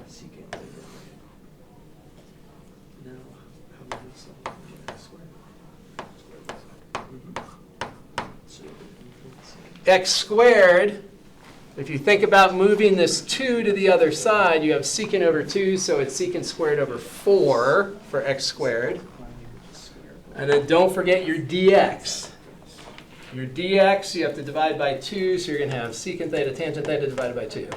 Secant theta. Now, how do we solve for x squared? So, X squared, if you think about moving this 2 to the other side, you have secant over 2, so it's secant squared over 4 for x squared. And then don't forget your dx. Your dx, you have to divide by 2, so you're going to have secant theta, tangent theta divided by 2.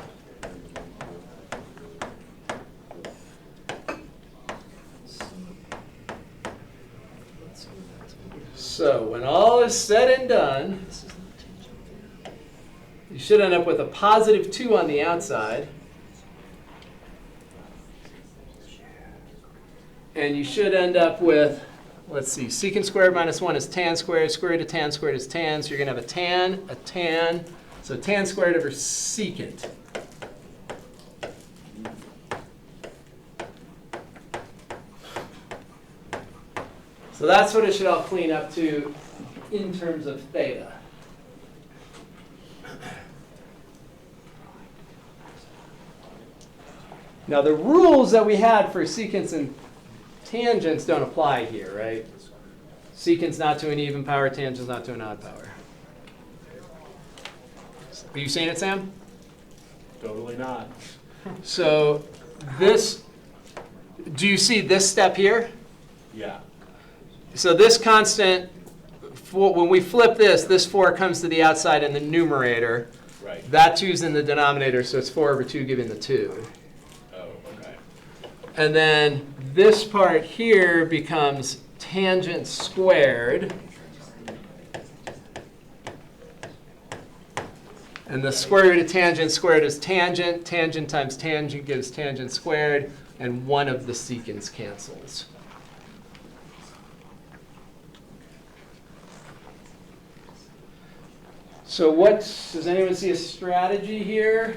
So when all is said and done, this is not tangent. you should end up with a positive 2 on the outside. And you should end up with, let's see, secant squared minus 1 is tan squared. Square root of tan squared is tan. So you're going to have a tan. So tan squared over secant. So that's what it should all clean up to in terms of theta. Now the rules that we had for secants and tangents don't apply here, right? Secant's not to an even power, tangent's not to an odd power. Are you seeing it, Sam? Totally not. So this, do you see this step here? Yeah. So this constant, when we flip this 4 comes to the outside in the numerator. Right. That 2's in the denominator, so it's 4 over 2 given the 2. Oh, okay. And then this part here becomes tangent squared. And the square root of tangent squared is tangent. Tangent times tangent gives tangent squared. And one of the secants cancels. So does anyone see a strategy here?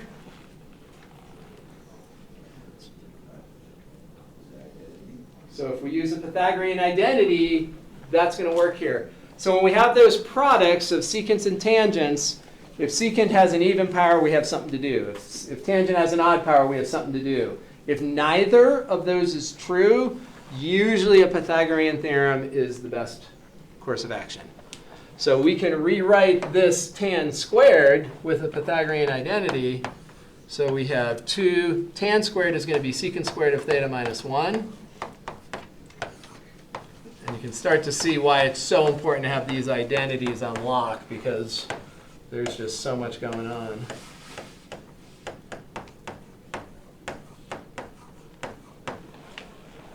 So if we use a Pythagorean identity, that's going to work here. So when we have those products of secants and tangents, if secant has an even power, we have something to do. If tangent has an odd power, we have something to do. If neither of those is true, usually a Pythagorean theorem is the best course of action. So we can rewrite this tan squared with a Pythagorean identity. So we have 2, tan squared is going to be secant squared of theta minus 1. And you can start to see why it's so important to have these identities on lock, because there's just so much going on.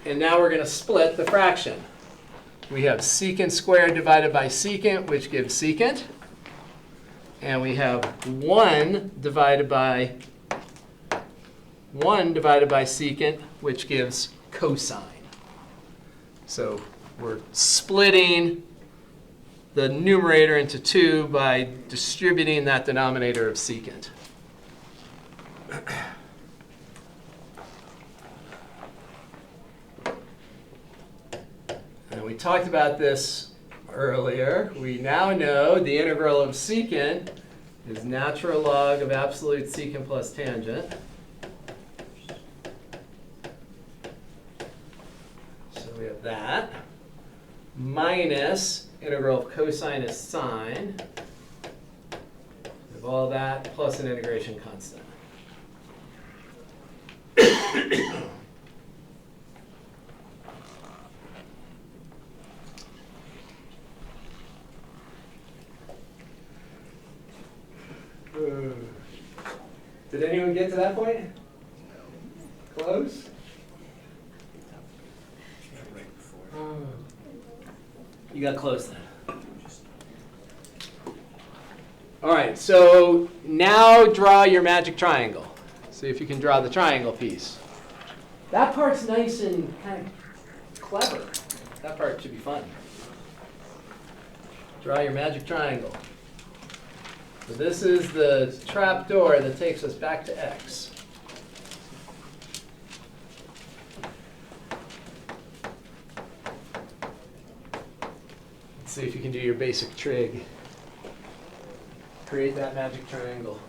And now we're going to split the fraction. We have secant squared divided by secant, which gives secant. And we have 1 divided by secant, which gives cosine. So we're splitting the numerator into 2 by distributing that denominator of secant. And we talked about this earlier. We now know the integral of secant is natural log of absolute secant plus tangent. So we have that minus integral of cosine is sine. We have all that plus an integration constant. Did anyone get to that point? Close? You got close then. All right, so now draw your magic triangle. See if you can draw the triangle piece. That part's nice and kind of clever. That part should be fun. Draw your magic triangle. So this is the trap door that takes us back to X. Let's see if you can do your basic trig. Create that magic triangle.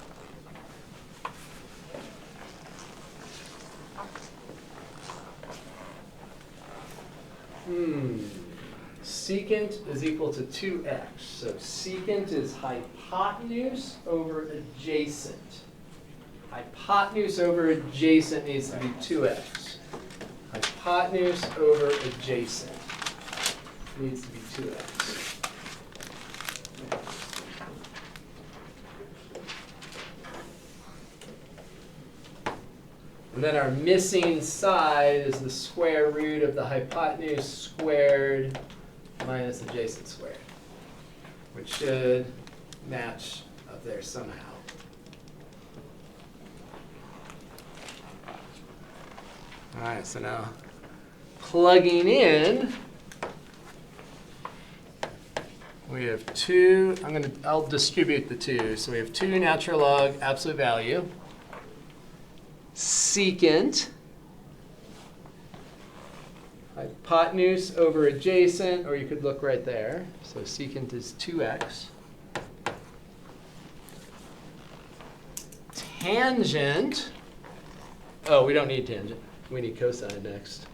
Secant is equal to 2x. So secant is hypotenuse over adjacent. Hypotenuse over adjacent needs to be 2x. Hypotenuse over adjacent needs to be 2x. And then our missing side is the square root of the hypotenuse squared minus adjacent squared, which should match up there somehow. All right, so now plugging in, we have 2, I'll distribute the 2. So we have 2 natural log absolute value, secant, hypotenuse over adjacent, or you could look right there. So secant is 2x. Tangent, oh, we don't need tangent. We need cosine next.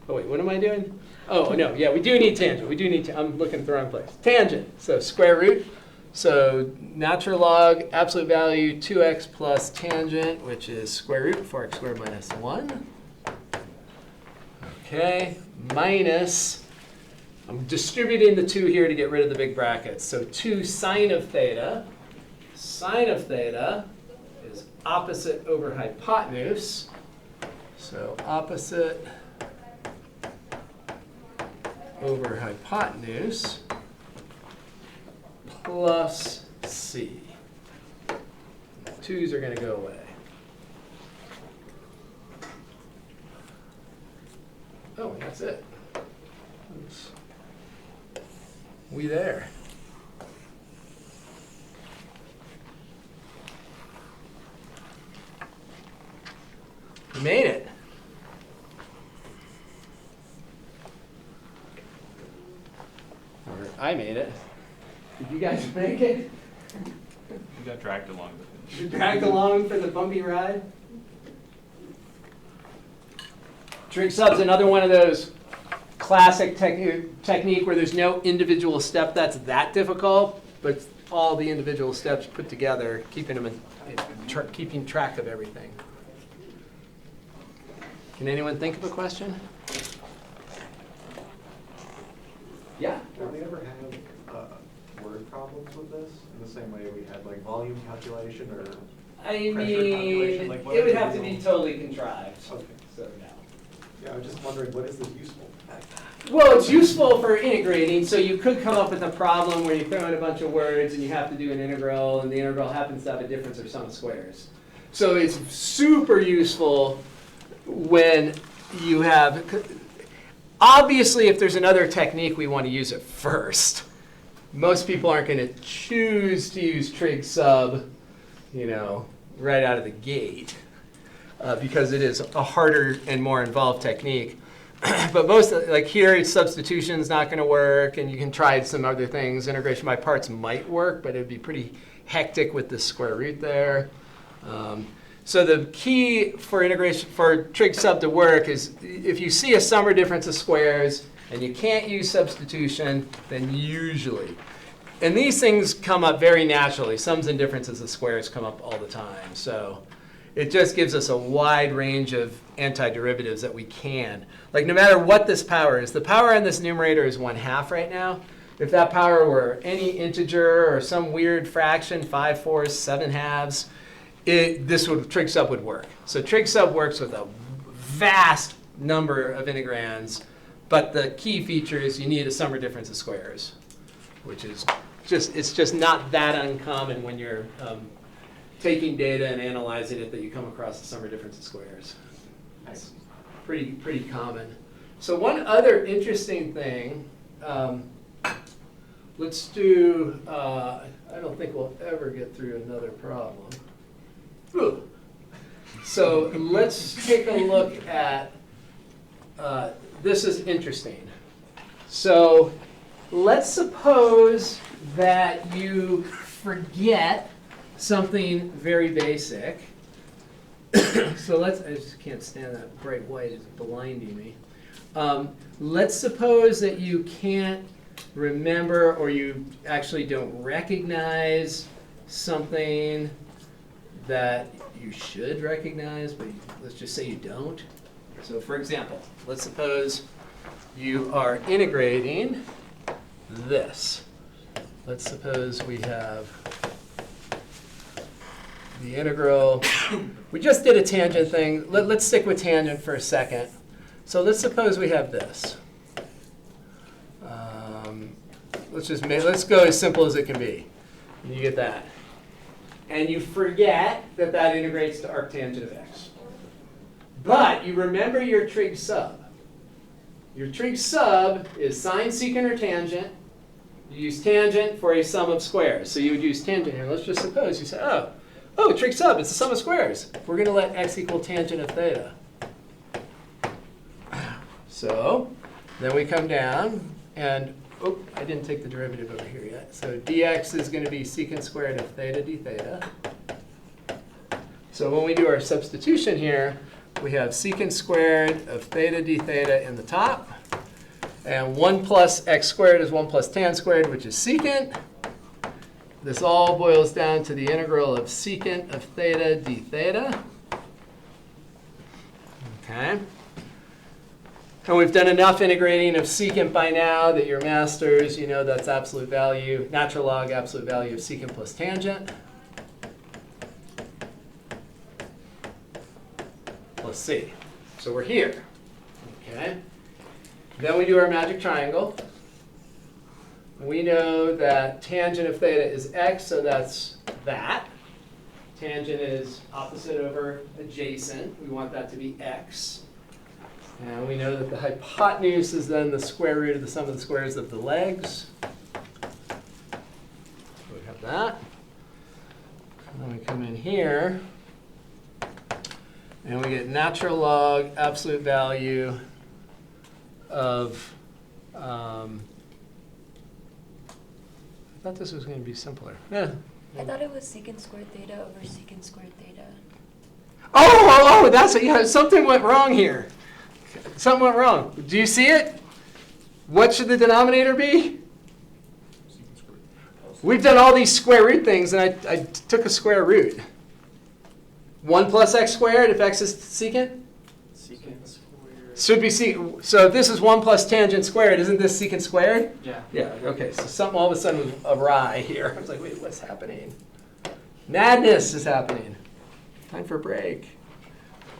Oh, wait, what am I doing? Oh, no, yeah, we do need tangent. We do need, I'm looking at the wrong place. Tangent, so square root. So natural log, absolute value, 2x plus tangent, which is square root, 4x squared minus 1. Okay, minus, I'm distributing the 2 here to get rid of the big brackets. So 2 sine of theta sine of theta is opposite over hypotenuse. So opposite over hypotenuse plus c. 2's are going to go away. Oh, and that's it. Oops. We there. We made it. Or I made it. Did you guys make it? We got dragged along with it. You dragged along for the bumpy ride? Trig sub's another one of those classic technique where there's no individual step that's that difficult, but all the individual steps put together, keeping them keeping track of everything. Can anyone think of a question? Yeah. Have we ever had word problems with this in the same way we had like volume calculation or? I Pressure mean, calculation, like it what would are have to the be results? totally contrived. Okay. So no. Yeah, I was just wondering, what is this useful? Well, it's useful for integrating, so you could come up with a problem where you throw in a bunch of words and you have to do an integral, and the integral happens to have a difference or sum of squares. So it's super useful when you have, obviously if there's another technique, we want to use it first. Most people aren't going to choose to use trig sub, right out of the gate, because it is a harder and more involved technique. But most, like here, substitution's not going to work, and you can try some other things. Integration by parts might work, but it would be pretty hectic with the square root there. So the key for integration, for trig sub to work is if you see a sum or difference of squares and you can't use substitution, then usually. And these things come up very naturally. Sums and differences of squares come up all the time. So it just gives us a wide range of antiderivatives that we can. Like no matter what this power is, the power on this numerator is 1/2 right now. If that power were any integer or some weird fraction, 5 fourths, 7 halves, trig sub would work. So trig sub works with a vast number of integrands, but the key feature is you need a sum or difference of squares, which is it's just not that uncommon when you're taking data and analyzing it that you come across the sum or difference of squares. It's pretty common. So one other interesting thing, let's do, I don't think we'll ever get through another problem. Ooh. So let's take a look at, this is interesting. So let's suppose that you forget something very basic. So I just can't stand that bright white, it's blinding me. Let's suppose that you can't remember or you actually don't recognize something that you should recognize, but let's just say you don't. So for example, let's suppose you are integrating this. Let's suppose we have the integral. We just did a tangent thing. Let's stick with tangent for a second. So let's suppose we have this. Let's go as simple as it can be. You get that. And you forget that that integrates to arctangent of x. But you remember your trig sub. Your trig sub is sine, secant, or tangent. You use tangent for a sum of squares. So you would use tangent here. Let's just suppose you say, oh, trig sub, it's the sum of squares. We're going to let x equal tangent of theta. So then we come down and, I didn't take the derivative over here yet. So dx is going to be secant squared of theta d theta. So when we do our substitution here, we have secant squared of theta d theta in the top. And 1 plus x squared is 1 plus tan squared, which is secant. This all boils down to the integral of secant of theta d theta. Okay. And we've done enough integrating of secant by now that you're masters. You know that's absolute value, natural log absolute value of secant plus tangent. plus c. So we're here. Okay. Then we do our magic triangle. We know that tangent of theta is x, so that's that. Tangent is opposite over adjacent. We want that to be x. And we know that the hypotenuse is then the square root of the sum of the squares of the legs. So we have that. And then we come in here, and we get natural log absolute value of, I thought this was going to be simpler. Yeah. I thought it was secant squared theta over secant squared theta. Oh, that's it. Yeah, something went wrong here. Something went wrong. Do you see it? What should the denominator be? We've done all these square root things, and I took a square root. 1 plus x squared if x is secant? Secant squared. Should be secant. So if this is 1 plus tangent squared, isn't this secant squared? Yeah. Yeah, okay, so something all of a sudden was awry here. I was like, wait, what's happening? Madness is happening. Time for a break.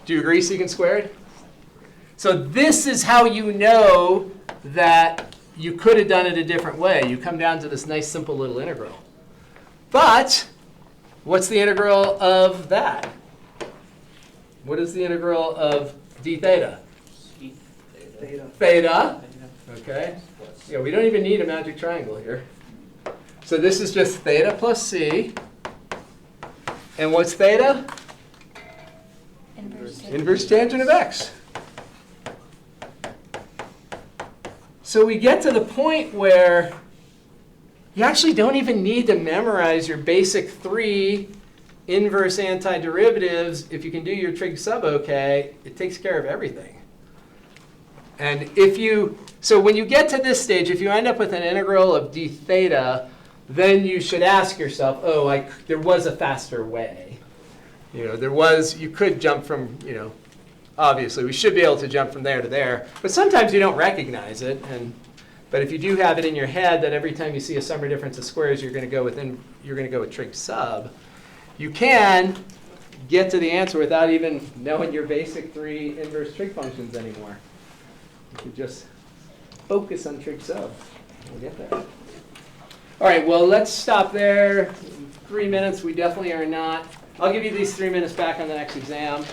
Do you agree, secant squared? So this is how you know that you could have done it a different way. You come down to this nice, simple little integral. But what's the integral of that? What is the integral of d theta? Theta. Theta. Okay. Yeah, we don't even need a magic triangle here. So this is just theta plus c. And what's theta? Inverse tangent. Inverse tangent of x. So we get to the point where you actually don't even need to memorize your basic 3 inverse antiderivatives. If you can do your trig sub okay, it takes care of everything. And so when you get to this stage, if you end up with an integral of d theta, then you should ask yourself, oh, there was a faster way. You could jump from, obviously we should be able to jump from there to there, but sometimes you don't recognize it. But if you do have it in your head that every time you see a summary difference of squares, you're going to go with trig sub, you can get to the answer without even knowing your basic 3 inverse trig functions anymore. You can just focus on trig sub. We'll get there. All right, well, let's stop there. 3 minutes, we definitely are not. I'll give you these 3 minutes back on the next exam.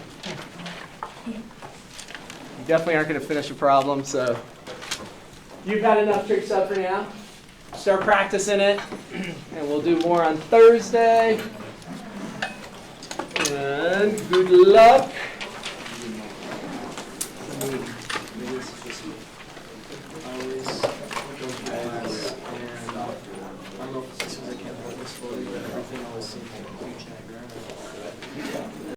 You definitely aren't going to finish a problem, so you've had enough trig sub for now. Start practicing it, and we'll do more on Thursday. And good luck.